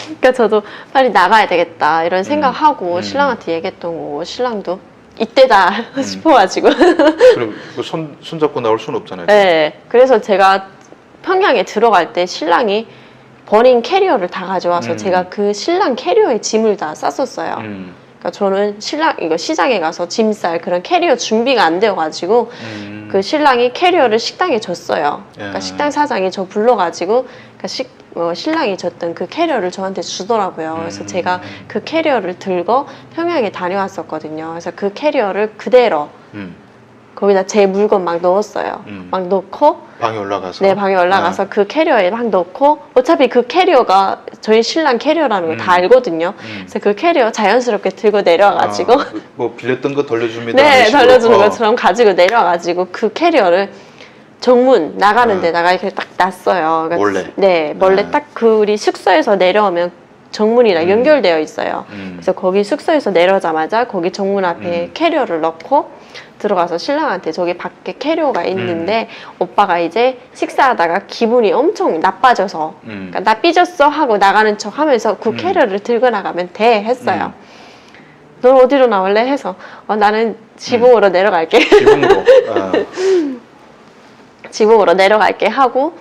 그러니까 저도 빨리 나가야 되겠다 이런 생각하고 신랑한테 얘기했던 거고 신랑도 이때다 싶어가지고 그럼 뭐 손 잡고 나올 수는 없잖아요. 네, 그래서 제가 평양에 들어갈 때 신랑이 버린 캐리어를 다 가져와서 제가 그 신랑 캐리어에 짐을 다 쌌었어요. 그러니까 저는 이거 시장에 가서 짐 쌀 그런 캐리어 준비가 안 되어가지고 그 신랑이 캐리어를 식당에 줬어요. 그러니까 식당 사장이 저 불러가지고 그러니까 신랑이 줬던 그 캐리어를 저한테 주더라고요. 그래서 제가 그 캐리어를 들고 평양에 다녀왔었거든요. 그래서 그 캐리어를 그대로 거기다 제 물건 막 넣었어요. 막 넣고 방에 올라가서. 네, 방에 올라가서 그 캐리어에 막 넣고 어차피 그 캐리어가 저희 신랑 캐리어라는 걸 다 알거든요. 그래서 그 캐리어 자연스럽게 들고 내려와가지고 뭐 빌렸던 거 돌려줍니다. 네, 돌려주는 것처럼 가지고 내려와가지고 그 캐리어를 정문 나가는 데다가 이렇게 딱 놨어요. 그러니까 몰래? 네, 몰래 딱 그 우리 숙소에서 내려오면 정문이랑 연결되어 있어요. 그래서 거기 숙소에서 내려오자마자 거기 정문 앞에 캐리어를 넣고 들어가서 신랑한테 저기 밖에 캐리어가 있는데 오빠가 이제 식사하다가 기분이 엄청 나빠져서 그러니까 나 삐졌어 하고 나가는 척 하면서 그 캐리어를 들고 나가면 돼 했어요. 넌 어디로 나올래 해서 나는 지붕으로 내려갈게. 지붕으로. 지붕으로 내려갈게 하고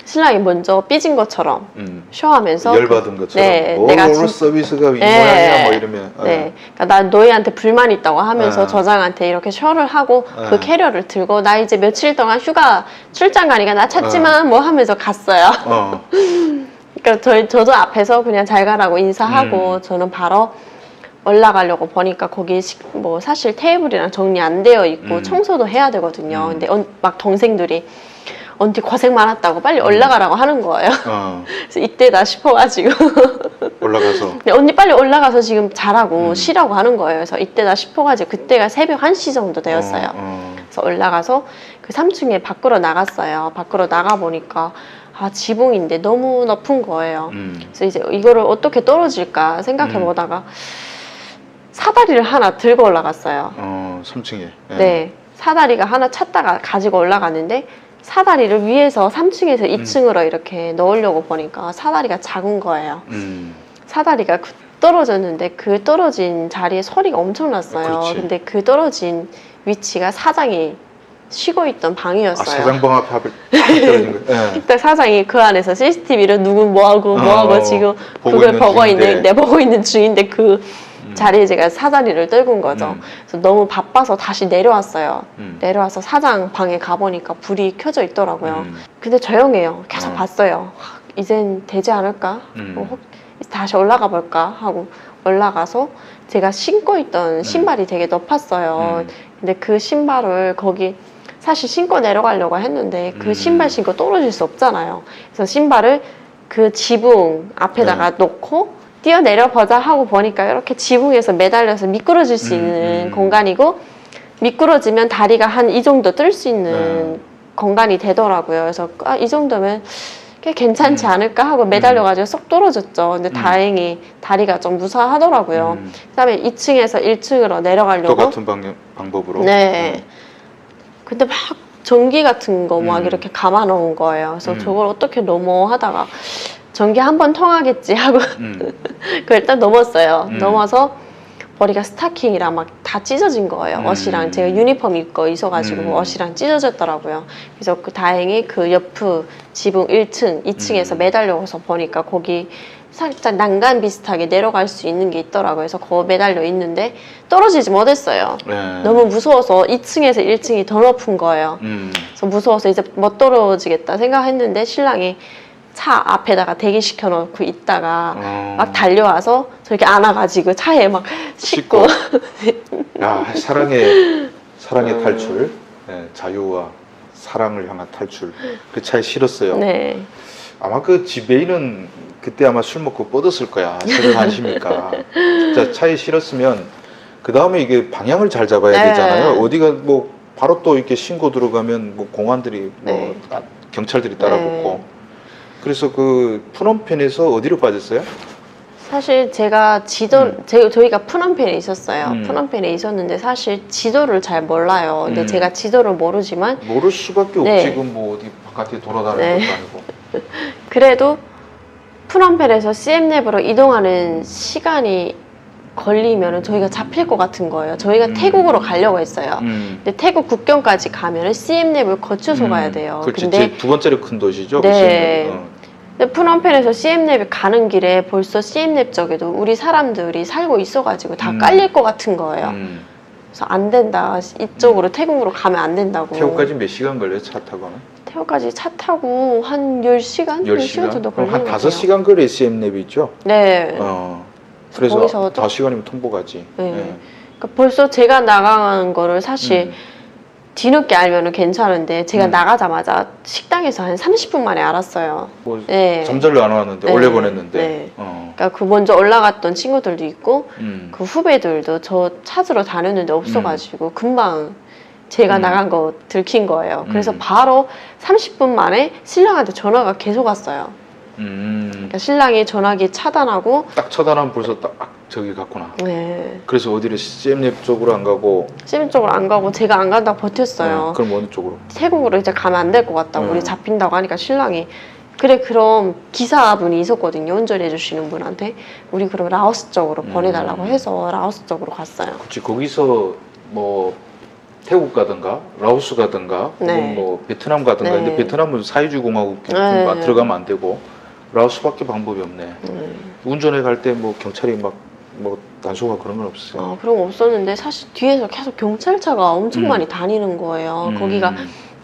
신랑이 먼저 삐진 것처럼 쇼하면서 열받은 것처럼. 네, 내가 서비스가 이 네, 모양이야 뭐 이러면. 네, 그러니까 난 너희한테 불만 있다고 하면서 저장한테 이렇게 쇼를 하고 그 캐리어를 들고 나 이제 며칠 동안 휴가 출장 가니까 나 찾지만 뭐 하면서 갔어요. 그러니까 저도 앞에서 그냥 잘 가라고 인사하고 저는 바로 올라가려고 보니까 거기 뭐 사실 테이블이랑 정리 안 되어 있고 청소도 해야 되거든요. 근데 막 동생들이 언니 고생 많았다고 빨리 올라가라고 하는 거예요. 그래서 이때다 싶어가지고 올라가서 언니 빨리 올라가서 지금 자라고 쉬라고 하는 거예요. 그래서 이때다 싶어가지고 그때가 새벽 1시 정도 되었어요. 그래서 올라가서 그 3층에 밖으로 나갔어요. 밖으로 나가보니까 지붕인데 너무 높은 거예요. 그래서 이제 이거를 어떻게 떨어질까 생각해 보다가 사다리를 하나 들고 올라갔어요. 3층에. 네, 사다리가 하나 찾다가 가지고 올라갔는데 사다리를 위에서 3층에서 2층으로 이렇게 넣으려고 보니까 사다리가 작은 거예요. 사다리가 떨어졌는데 그 떨어진 자리에 소리가 엄청 났어요. 그렇지. 근데 그 떨어진 위치가 사장이 쉬고 있던 방이었어요. 사장방 앞에 떨어진 거. 네. 일단 사장이 그 안에서 CCTV를 누구 뭐하고 지금 그걸 보고 있는 중인데 그 자리에 제가 사다리를 떨군 거죠. 그래서 너무 바빠서 다시 내려왔어요. 내려와서 사장 방에 가보니까 불이 켜져 있더라고요. 근데 조용해요. 계속 봤어요. 이젠 되지 않을까? 다시 올라가 볼까? 하고 올라가서 제가 신고 있던 신발이 되게 높았어요. 근데 그 신발을 거기 사실 신고 내려가려고 했는데 그 신발 신고 떨어질 수 없잖아요. 그래서 신발을 그 지붕 앞에다가 놓고 뛰어내려 보자 하고 보니까 이렇게 지붕에서 매달려서 미끄러질 수 있는 공간이고 미끄러지면 다리가 한 이 정도 뜰 수 있는 공간이 되더라고요. 그래서 이 정도면 꽤 괜찮지 않을까 하고 매달려가지고 쏙 떨어졌죠. 근데 다행히 다리가 좀 무사하더라고요. 그다음에 2층에서 1층으로 내려가려고 똑같은 방법으로. 네. 근데 막 전기 같은 거 막 이렇게 감아 놓은 거예요. 그래서 저걸 어떻게 넘어 하다가 전기 한 번 통하겠지 하고 그 일단 넘었어요. 넘어서 머리가 스타킹이랑 막 다 찢어진 거예요. 옷이랑 제가 유니폼 입고 있어가지고 옷이랑 찢어졌더라고요. 그래서 다행히 그 옆 지붕 1층, 2층에서 매달려서 보니까 거기 살짝 난간 비슷하게 내려갈 수 있는 게 있더라고요. 그래서 거기 매달려 있는데 떨어지지 못했어요. 네. 너무 무서워서 2층에서 1층이 더 높은 거예요. 그래서 무서워서 이제 못 떨어지겠다 생각했는데 신랑이 차 앞에다가 대기시켜 놓고 있다가 막 달려와서 저렇게 안아가지고 차에 막 싣고 야, 사랑의 탈출, 네, 자유와 사랑을 향한 탈출. 그 차에 실었어요. 네. 아마 그 지배인은 그때 아마 술 먹고 뻗었을 거야. 새벽 1시니까. 자, 차에 실었으면 그 다음에 이게 방향을 잘 잡아야 네. 되잖아요. 어디가 뭐 바로 또 이렇게 신고 들어가면 뭐 공안들이 뭐 경찰들이 따라붙고. 그래서 그 푸놈펜에서 어디로 빠졌어요? 사실 제가 저희가 푸놈펜에 있었어요. 푸놈펜에 있었는데 사실 지도를 잘 몰라요. 근데 제가 지도를 모르지만 모를 수밖에 없지. 그 뭐 어디 바깥에 돌아다니는 것도 아니고. 그래도 푸놈펜에서 시엠랩으로 이동하는 시간이 걸리면 저희가 잡힐 것 같은 거예요. 저희가 태국으로 가려고 했어요. 근데 태국 국경까지 가면 시엠랩을 거쳐서 가야 돼요. 그렇지. 근데 두 번째로 큰 도시죠. 네. 근데 푸놈펜에서 시엠랩이 가는 길에 벌써 시엠랩 쪽에도 우리 사람들이 살고 있어가지고 다 깔릴 것 같은 거예요. 그래서 안 된다. 이쪽으로 태국으로 가면 안 된다고. 태국까지 몇 시간 걸려요? 차 타고는? 태국까지 차 타고 한 10시간? 10시간 정도 그럼 걸리는 한 것 같아요. 5시간 거리에 CM랩이 있죠? 네. 그래서 거기서 5시간이면 통보가지. 네. 그러니까 벌써 제가 나가는 거를 사실 뒤늦게 알면은 괜찮은데 제가 나가자마자 식당에서 한 30분 만에 알았어요. 뭐 네. 잠잘로 안 왔는데 네. 원래 보냈는데. 네. 그러니까 그 먼저 올라갔던 친구들도 있고 그 후배들도 저 찾으러 다녔는데 없어가지고 금방 제가 나간 거 들킨 거예요. 그래서 바로 30분 만에 신랑한테 전화가 계속 왔어요. 그러니까 신랑이 전화기 차단하고 딱 쳐다보면 벌써 딱 저기 갔구나. 네. 그래서 어디를 CM랩 쪽으로 안 가고. CM 쪽으로 안 가고 제가 안 간다고 버텼어요. 그럼 어느 쪽으로? 태국으로 이제 가면 안 될 것 같다고 우리 잡힌다고 하니까 신랑이 그래 그럼 기사분이 있었거든요. 운전해 주시는 분한테 우리 그럼 라오스 쪽으로 보내달라고 해서 라오스 쪽으로 갔어요. 그렇지. 거기서 뭐 태국 가든가 라오스 가든가 네. 뭐 베트남 가든가. 네. 근데 베트남은 사회주의 공화국 네. 들어가면 안 되고 라오스밖에 방법이 없네. 운전해 갈 때 뭐 경찰이 막 뭐 단속하고 그런 건 없어요. 그런 거 없었는데 사실 뒤에서 계속 경찰차가 엄청 많이 다니는 거예요. 거기가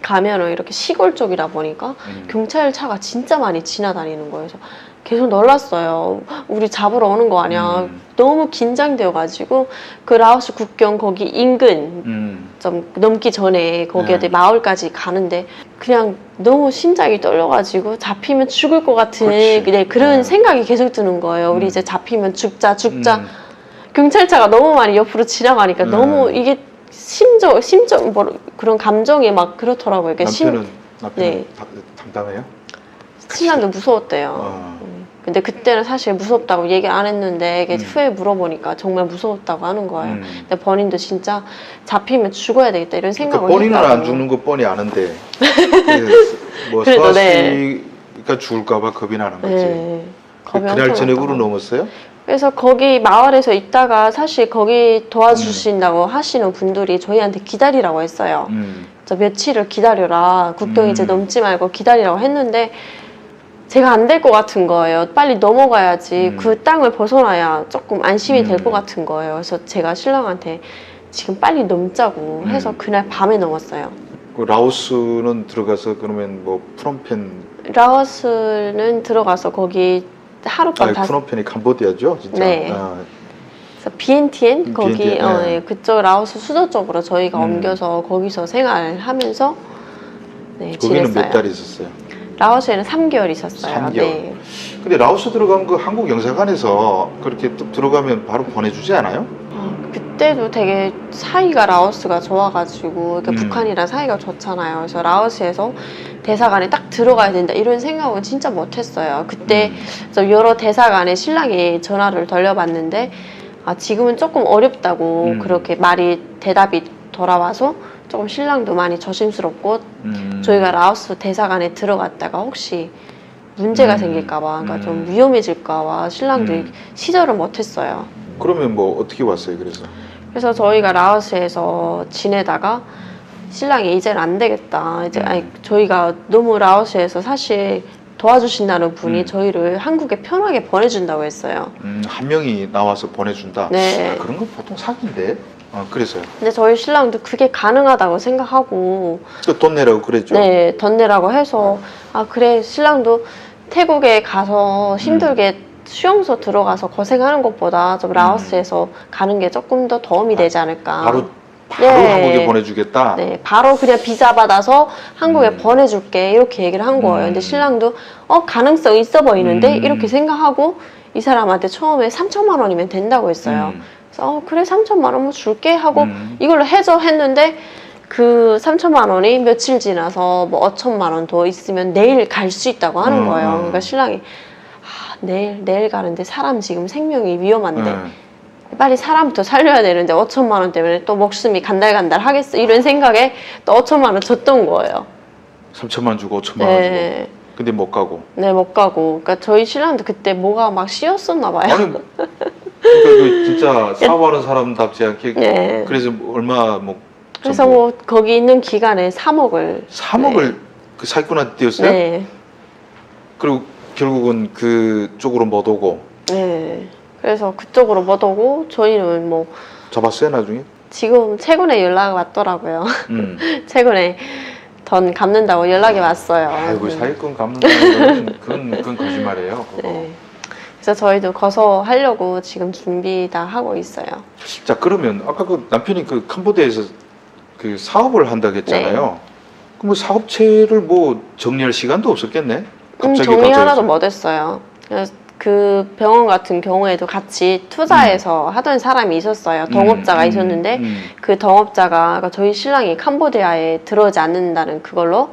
가면은 이렇게 시골 쪽이다 보니까 경찰차가 진짜 많이 지나다니는 거예요. 그래서 계속 놀랐어요. 우리 잡으러 오는 거 아니야. 너무 긴장되어가지고 그 라오스 국경 거기 인근 좀 넘기 전에 거기 어디 마을까지 가는데 그냥 너무 심장이 떨려가지고 잡히면 죽을 것 같은 그런 생각이 계속 드는 거예요. 우리 이제 잡히면 죽자. 경찰차가 너무 많이 옆으로 지나가니까 너무 이게 심정 뭐 그런 감정이 막 그렇더라고요. 그러니까 남편은 담담해요? 신랑도 무서웠대요. 근데 그때는 사실 무섭다고 얘기 안 했는데 후에 물어보니까 정말 무서웠다고 하는 거예요. 근데 본인도 진짜 잡히면 죽어야 되겠다 이런 생각을 그러니까 본인은 했다고. 안 죽는 거 뻔히 아는데 뭐 그래도 서아씨가 죽을까봐 겁이 나는 거지. 네. 겁이 그날 엄청 저녁으로 났다고. 넘었어요? 그래서 거기 마을에서 있다가 사실 거기 도와주신다고 하시는 분들이 저희한테 기다리라고 했어요. 저 며칠을 기다려라. 국경 이제 넘지 말고 기다리라고 했는데 제가 안 될 것 같은 거예요. 빨리 넘어가야지. 그 땅을 벗어나야 조금 안심이 될 것 같은 거예요. 그래서 제가 신랑한테 지금 빨리 넘자고 해서 그날 밤에 넘었어요. 그 라오스는 들어가서 그러면 뭐 프놈펜. 라오스는 들어가서 거기 하룻밤 프놈펜이 캄보디아죠, 진짜. 네. 그래서 비엔티엔 거기 비엔티엔, 네. 그쪽 라오스 수도 쪽으로 저희가 옮겨서 거기서 생활하면서 거기는 지냈어요. 몇 달 있었어요? 라오스에는 3개월 있었어요. 3개월. 네. 근데 라오스 들어간 그 한국 영사관에서 그렇게 또 들어가면 바로 보내주지 않아요? 그때 그때도 되게 사이가 라오스가 좋아가지고 그러니까 북한이랑 사이가 좋잖아요. 그래서 라오스에서 대사관에 딱 들어가야 된다 이런 생각은 진짜 못했어요. 그때 여러 대사관에 신랑이 전화를 돌려봤는데 지금은 조금 어렵다고 그렇게 대답이 돌아와서 조금 신랑도 많이 조심스럽고 저희가 라오스 대사관에 들어갔다가 혹시 문제가 생길까봐 그러니까 좀 위험해질까봐 신랑도 시절을 못했어요. 그러면 뭐 어떻게 왔어요? 그래서 저희가 라오스에서 지내다가 신랑이 이제는 안 되겠다. 저희가 너무 라오스에서 사실 도와주신다는 분이 저희를 한국에 편하게 보내준다고 했어요. 한 명이 나와서 보내준다? 네. 그런 건 보통 사기인데? 그래서요? 근데 저희 신랑도 그게 가능하다고 생각하고 돈 내라고 그랬죠? 네, 돈 내라고 해서 그래 신랑도 태국에 가서 힘들게 수용소 들어가서 고생하는 것보다 좀 라오스에서 가는 게 조금 더 도움이 되지 않을까. 바로 네. 한국에 보내주겠다? 네, 바로 그냥 비자 받아서 한국에 보내줄게 이렇게 얘기를 한 거예요. 근데 신랑도 가능성 있어 보이는데 이렇게 생각하고 이 사람한테 처음에 3천만 원이면 된다고 했어요. 그래서 그래 3천만 원 뭐 줄게 하고 이걸로 해줘 했는데 그 3천만 원이 며칠 지나서 뭐 5천만 원 더 있으면 내일 갈 수 있다고 하는 거예요. 그러니까 신랑이 내일 가는데 사람 지금 생명이 위험한데 빨리 사람부터 살려야 되는데 5천만 원 때문에 또 목숨이 간달간달 하겠어 이런 생각에 또 5천만 원 줬던 거예요. 3천만 주고 5천만 원 주고 근데 못 가고? 네, 못 가고. 그러니까 저희 신랑도 그때 뭐가 막 씌었었나 봐요. 아니 그러니까 그 진짜 사업하는 사람답지 않게 네. 그래서 얼마 그래서 뭐 거기 있는 기간에 3억을 그 사기꾼한테 띄웠어요? 네. 그리고 결국은 그쪽으로 못 오고? 네. 그래서 그쪽으로 못 오고 저희는 뭐 잡았어요 나중에? 지금 최근에 연락이 왔더라고요. 최근에 돈 갚는다고 연락이 왔어요. 아이고 사기꾼 갚는다는 건 그건 거짓말이에요. 그거. 네. 그래서 저희도 거서하려고 지금 준비 다 하고 있어요. 자 그러면 아까 그 남편이 그 캄보디아에서 그 사업을 한다고 했잖아요. 그럼 뭐 사업체를 뭐 정리할 시간도 없었겠네? 갑자기 정리 하나도 못했어요. 그 병원 같은 경우에도 같이 투자해서 하던 사람이 있었어요. 동업자가 있었는데 그 동업자가 그러니까 저희 신랑이 캄보디아에 들어오지 않는다는 그걸로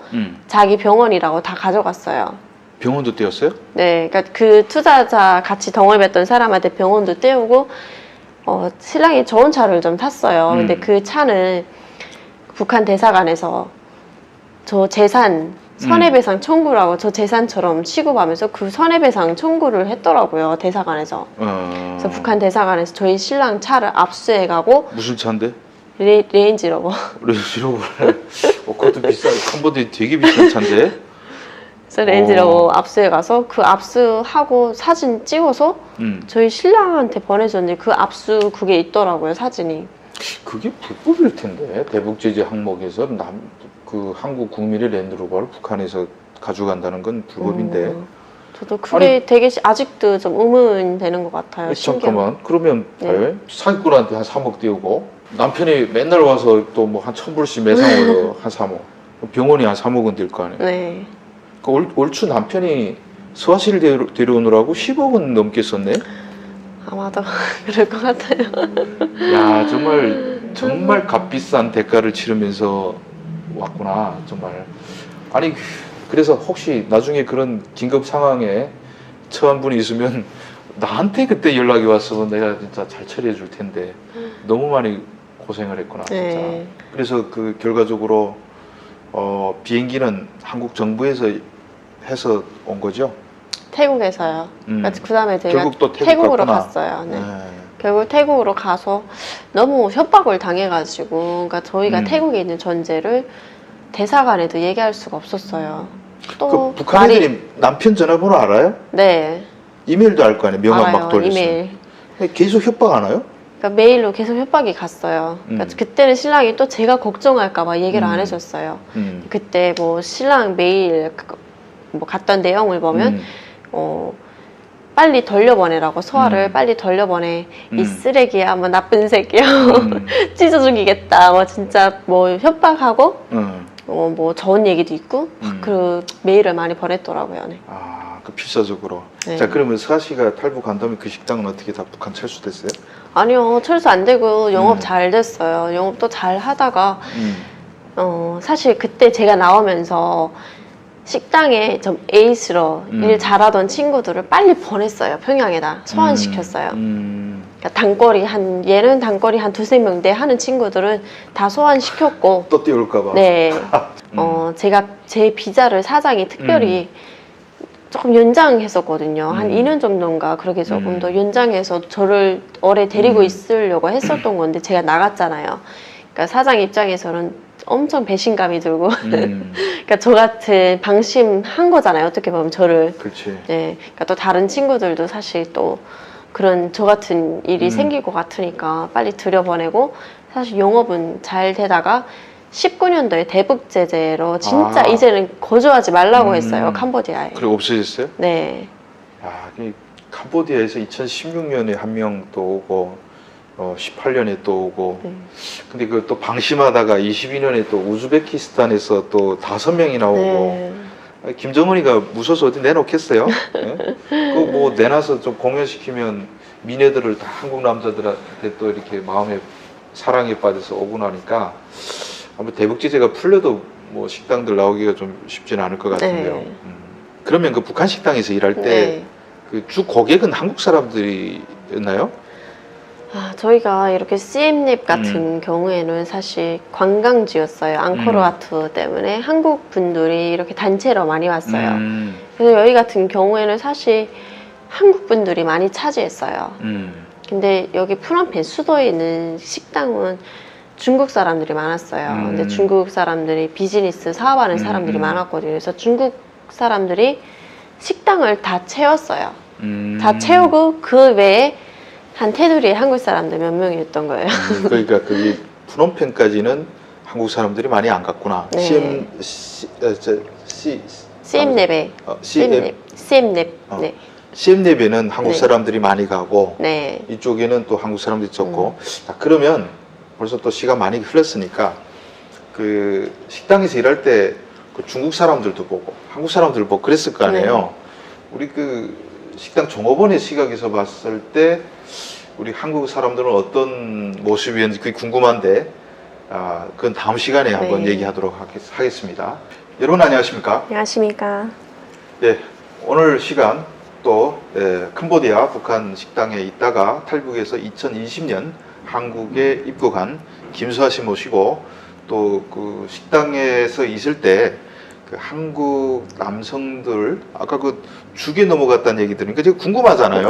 자기 병원이라고 다 가져갔어요. 병원도 떼었어요? 네, 그러니까 그 투자자 같이 동업했던 사람한테 병원도 떼우고 신랑이 좋은 차를 좀 탔어요. 근데 그 차는 북한 대사관에서 저 재산 손해배상 청구라고 저 재산처럼 취급하면서 그 손해배상 청구를 했더라고요 대사관에서. 그래서 북한 대사관에서 저희 신랑 차를 압수해가고. 무슨 차인데? 레인지로버. 레인지로버를 그것도 비싸. 캄보디아 되게 비싼 차인데. 그래서 레인지로버 압수해가서 그 압수하고 사진 찍어서 저희 신랑한테 보내줬는데 그 압수 그게 있더라고요 사진이. 그게 불법일 텐데 대북 제재 항목에서 그 한국 국민의 랜드로버를 북한에서 가져간다는 건 불법인데. 저도 그게 되게 아직도 좀 의문되는 것 같아요. 잠깐만 그러면 사기꾼한테 한 3억 띄우고 남편이 맨날 와서 또 뭐 한 1,000불씩 매상으로 한 3억 병원이 한 3억은 될 거 아니에요. 네. 올추 남편이 서아시를 데려오느라고 10억은 넘게 썼네. 아마도 그럴 것 같아요. 야 정말 값비싼 대가를 치르면서 왔구나 정말. 아니 그래서 혹시 나중에 그런 긴급 상황에 처한 분이 있으면 나한테 그때 연락이 왔으면 내가 진짜 잘 처리해 줄 텐데 너무 많이 고생을 했구나 진짜. 네. 그래서 그 결과적으로 비행기는 한국 정부에서 해서 온 거죠? 태국에서요. 그 다음에 저희가 결국 또 태국으로 갔구나. 갔어요. 네. 결국 태국으로 가서 너무 협박을 당해가지고, 그러니까 저희가 태국에 있는 전제를 대사관에도 얘기할 수가 없었어요. 또 그 북한 애들이 남편 전화번호 알아요? 네. 이메일도 알 거 아니에요? 명함 막 돌렸어요. 이메일. 계속 협박 안 와요? 그러니까 메일로 계속 협박이 갔어요. 그러니까 그때는 신랑이 또 제가 걱정할까봐 얘기를 안 해줬어요. 그때 뭐 신랑 메일 뭐 갔던 내용을 보면 빨리 돌려보내라고 소화를 빨리 돌려보내. 이 쓰레기야, 뭐 나쁜 새끼야, 찢어 죽이겠다, 뭐 진짜 뭐 협박하고 뭐 좋은 얘기도 있고 그 메일을 많이 보냈더라고요. 네. 그 필사적으로. 네. 자, 그러면 서아 씨가 탈북한 다음에 그 식당은 어떻게 다 북한 철수됐어요? 아니요, 철수 안 되고 영업 잘 됐어요. 영업도 잘 하다가 사실 그때 제가 나오면서 식당에 좀 에이스로 일 잘하던 친구들을 빨리 보냈어요. 평양에다 소환시켰어요. 그러니까 얘는 단거리 한 두세 명 대 하는 친구들은 다 소환시켰고 또 띄울까 봐. 네. 제가 제 비자를 사장이 특별히 조금 연장했었거든요. 한 2년 정도인가 그렇게 조금 더 연장해서 저를 오래 데리고 있으려고 했었던 건데 제가 나갔잖아요. 그러니까 사장 입장에서는 엄청 배신감이 들고 그러니까 저 같은 방심한 거잖아요. 어떻게 보면 저를. 그렇지. 네. 그러니까 또 다른 친구들도 사실 또 그런 저 같은 일이 생길 것 같으니까 빨리 들여보내고 사실 영업은 잘 되다가 19년도에 대북 제재로 진짜 이제는 거주하지 말라고 했어요. 캄보디아에. 그리고 없어졌어요? 네. 아, 캄보디아에서 2016년에 한 명 또 오고 18년에 또 오고 근데 그걸 또 방심하다가 22년에 또 우즈베키스탄에서 또 5명이나 오고 네. 김정은이가 무서워서 어디 내놓겠어요? 네? 그거 뭐 내놔서 좀 공연시키면 미네들을 다 한국 남자들한테 또 이렇게 마음에 사랑에 빠져서 오고 나니까 아마 대북 제재가 풀려도 뭐 식당들 나오기가 좀 쉽지는 않을 것 같은데요. 네. 그러면 그 북한 식당에서 일할 때 그 주 고객은 한국 사람들이었나요? 저희가 이렇게 CM립 같은 경우에는 사실 관광지였어요. 앙코르와트 때문에 한국 분들이 이렇게 단체로 많이 왔어요. 그래서 여기 같은 경우에는 사실 한국 분들이 많이 차지했어요. 근데 여기 프놈펜 수도에 있는 식당은 중국 사람들이 많았어요. 근데 중국 사람들이 비즈니스 사업하는 사람들이 많았거든요. 그래서 중국 사람들이 식당을 다 채웠어요. 다 채우고 그 외에 한 테두리에 한국 사람들 몇 명이었던 거예요. 그러니까 그게 프놈펜까지는 한국 사람들이 많이 안 갔구나. 네. CM랩에 CM랩. 네. CM랩에는 한국 네. 사람들이 많이 가고 네. 이쪽에는 또 한국 사람들이 있었고 자, 그러면 벌써 또 시간 많이 흘렀으니까 그 식당에서 일할 때 그 중국 사람들도 보고 한국 사람들 보고 그랬을 거 아니에요. 우리 그 식당 종업원의 시각에서 봤을 때 우리 한국 사람들은 어떤 모습이었는지 그게 궁금한데 그건 다음 시간에 한번 얘기하도록 하겠습니다. 여러분 안녕하십니까? 안녕하십니까? 네, 오늘 시간 또 캄보디아 북한 식당에 있다가 탈북해서 2020년 한국에 입국한 김수아 씨 모시고 또 그 식당에서 있을 때 그 한국 남성들 아까 그 죽에 넘어갔다는 얘기 들으니까 되게 궁금하잖아요.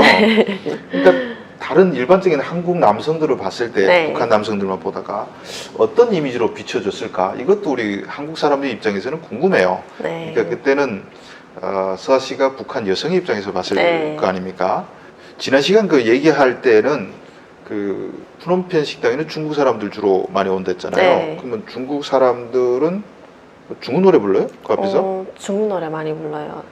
그러니까 다른 일반적인 한국 남성들을 봤을 때 북한 남성들만 보다가 어떤 이미지로 비춰졌을까? 이것도 우리 한국 사람들 입장에서는 궁금해요. 그러니까 그때는 서아 씨가 북한 여성의 입장에서 봤을 거 아닙니까? 지난 시간 그 얘기할 때는 그 프놈펜 식당에는 중국 사람들 주로 많이 온댔잖아요. 그러면 중국 사람들은 중국 노래 불러요? 그 앞에서? 중국 노래 많이 불러요.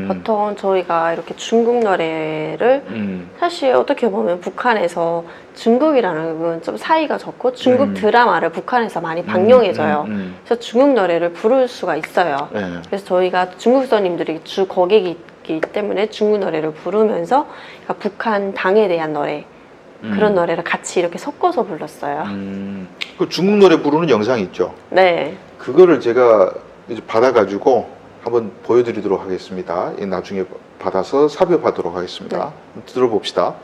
보통 저희가 이렇게 중국 노래를 사실 어떻게 보면 북한에서 중국이라는 건 좀 사이가 좋고 중국 드라마를 북한에서 많이 방영해줘요. 그래서 중국 노래를 부를 수가 있어요. 그래서 저희가 중국 손님들이 주 고객이기 때문에 중국 노래를 부르면서 그러니까 북한 당에 대한 노래 그런 노래를 같이 이렇게 섞어서 불렀어요. 그 중국 노래 부르는 영상이 있죠? 네. 그거를 제가 이제 받아가지고 한번 보여드리도록 하겠습니다. 나중에 받아서 삽입하도록 하겠습니다. 들어봅시다.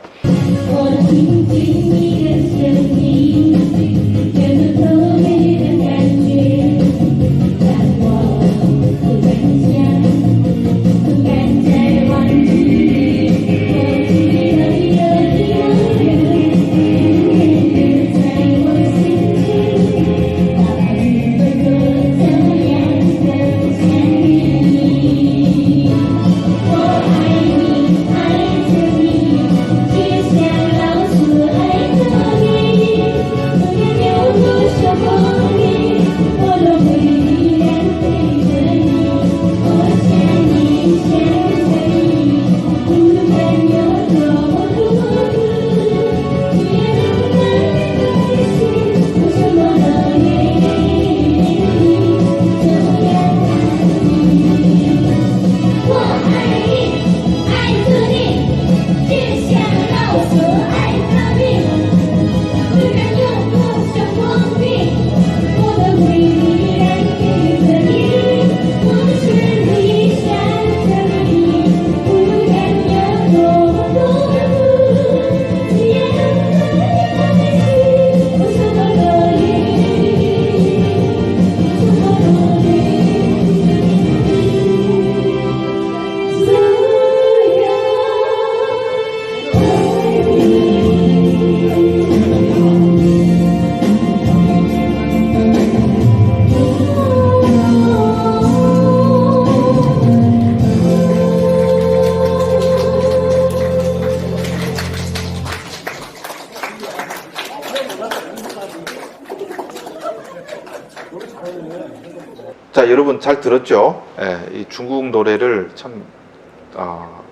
자, 여러분 잘 들었죠? 예, 이 중국 노래를 참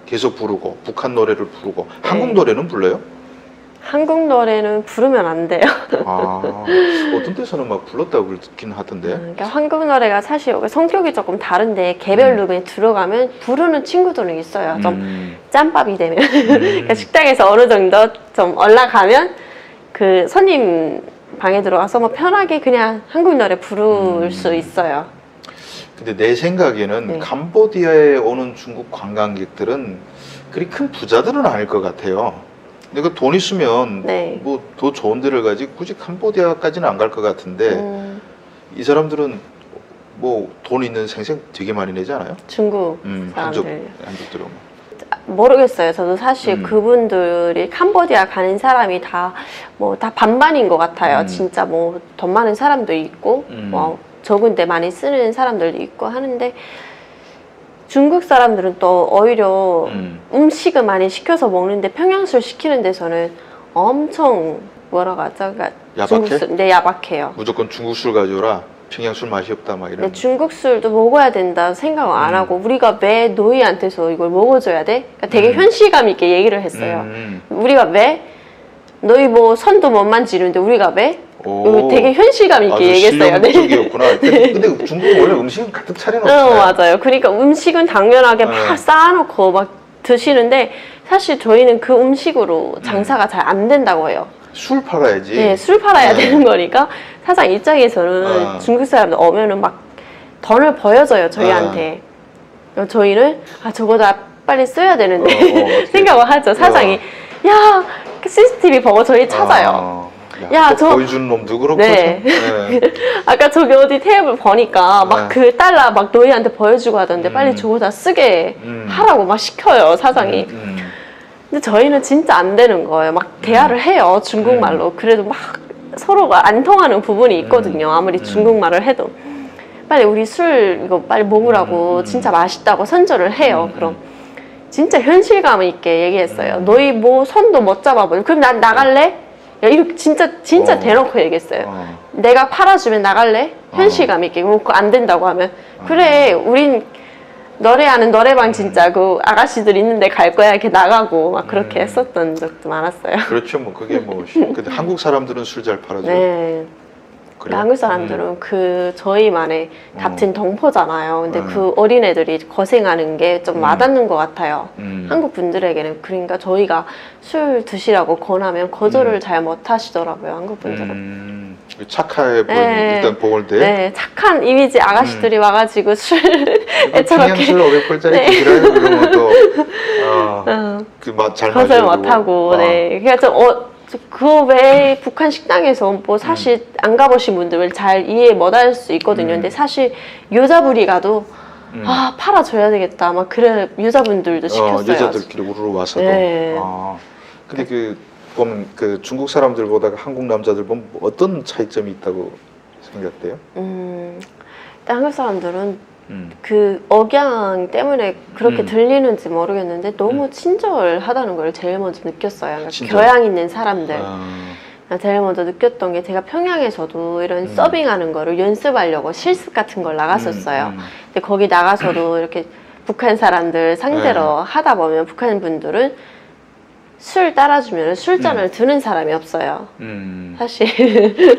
계속 부르고 북한 노래를 부르고 한국 노래는 불러요? 한국 노래는 부르면 안 돼요. 어떤 데서는 막 불렀다고 그러긴 하던데. 그러니까 한국 노래가 사실 성격이 조금 다른데 개별 룸에 들어가면 부르는 친구들은 있어요. 좀 짬밥이 되면 그러니까 식당에서 어느 정도 좀 올라가면 그 손님 방에 들어가서 뭐 편하게 그냥 한국 노래 부를 수 있어요. 근데 내 생각에는 네. 캄보디아에 오는 중국 관광객들은 그리 큰 부자들은 아닐 것 같아요. 근데 그 돈 있으면 네. 뭐 더 좋은 데를 가지 굳이 캄보디아까지는 안 갈 것 같은데 이 사람들은 뭐 돈 있는 생생 되게 많이 내지 않아요? 중국 한족 사람들 들어오면. 모르겠어요. 저도 사실 그분들이 캄보디아 가는 사람이 다 반반인 것 같아요. 진짜 뭐 돈 많은 사람도 있고 뭐 적은데 많이 쓰는 사람들도 있고 하는데 중국 사람들은 또 오히려 음식을 많이 시켜서 먹는데 평양술 시키는 데서는 엄청 뭐라고 하죠? 그러니까 야박해? 네, 야박해요. 무조건 중국 술 가져오라. 평양 술 맛이 없다 막 이런. 네, 중국 술도 먹어야 된다 생각을 안 하고 우리가 왜 너희한테서 이걸 먹어줘야 돼? 그러니까 되게 현실감 있게 얘기를 했어요. 우리가 왜? 너희 뭐 손도 못 만지는데 우리가 왜? 되게 현실감 있게 얘기했어요. 네. 실용적이었구나. 근데 중국은 원래 음식은 가득 차려놓잖아요. 맞아요. 그러니까 음식은 당연하게 막 쌓아놓고 막 드시는데 사실 저희는 그 음식으로 장사가 잘 안 된다고 해요. 술 팔아야지. 네, 술 팔아야 되는 거니까 사장 입장에서는 중국 사람들 오면은 막 돈을 보여줘요, 저희한테. 저희는 저거다 빨리 써야 되는데 생각을 하죠. 사장이 야, CCTV 보고 저희 찾아요. 야, 보여주는 놈도 그렇고. 네. 네. 아까 저기 어디 테이블 보니까 막 그 달러 막 너희한테 보여주고 하던데 빨리 저거 다 쓰게 하라고 막 시켜요, 사장이. 근데 저희는 진짜 안 되는 거예요. 막 대화를 해요, 중국말로. 그래도 막 서로가 안 통하는 부분이 있거든요. 아무리 중국말을 해도. 빨리 우리 술 이거 빨리 먹으라고 진짜 맛있다고 선전을 해요. 그럼 진짜 현실감 있게 얘기했어요. 너희 뭐 손도 못 잡아보려. 그럼 난 나갈래? 야, 이렇게 진짜 대놓고 얘기했어요. 내가 팔아주면 나갈래? 현실감 있게. 그거 안 된다고 하면 그래, 우린 노래하는 노래방 진짜 그 아가씨들 있는데 갈 거야 이렇게 나가고 막 그렇게 했었던 적도 많았어요. 그렇죠. 뭐 그게 뭐 근데 한국 사람들은 술 잘 팔아줘요. 네. 그래요? 한국 사람들은 그 저희만의 같은 동포잖아요. 근데 그 어린애들이 고생하는 게 좀 와닿는 것 같아요. 한국 분들에게는. 그러니까 저희가 술 드시라고 권하면 거절을 잘 못하시더라고요, 한국 분들은. 착해 보이는 일단 보일 때. 네, 착한 이미지 아가씨들이 와가지고 술에 저렇게 술 500불짜리 드시라요 그러면 또그맛잘 거절 못하고. 네, 그러니까 좀 그거 외에 북한 식당에서 뭐 사실 안 가보신 분들은 잘 이해 못할 수 있거든요. 근데 사실 여자분이 가도 팔아줘야 되겠다. 막 그래 여자분들도 시켰어요. 여자들끼리 우르르 와서도. 네. 근데 보면 그 중국 사람들보다 한국 남자들 보면 어떤 차이점이 있다고 생각돼요? 일단 한국 사람들은 그 억양 때문에 그렇게 들리는지 모르겠는데 너무 친절하다는 걸 제일 먼저 느꼈어요. 그러니까 교양 있는 사람들. 제일 먼저 느꼈던 게 제가 평양에서도 이런 서빙하는 거를 연습하려고 실습 같은 걸 나갔었어요. 근데 거기 나가서도 이렇게 북한 사람들 상대로 하다 보면 북한 분들은 술 따라주면 술잔을 드는 사람이 없어요. 사실.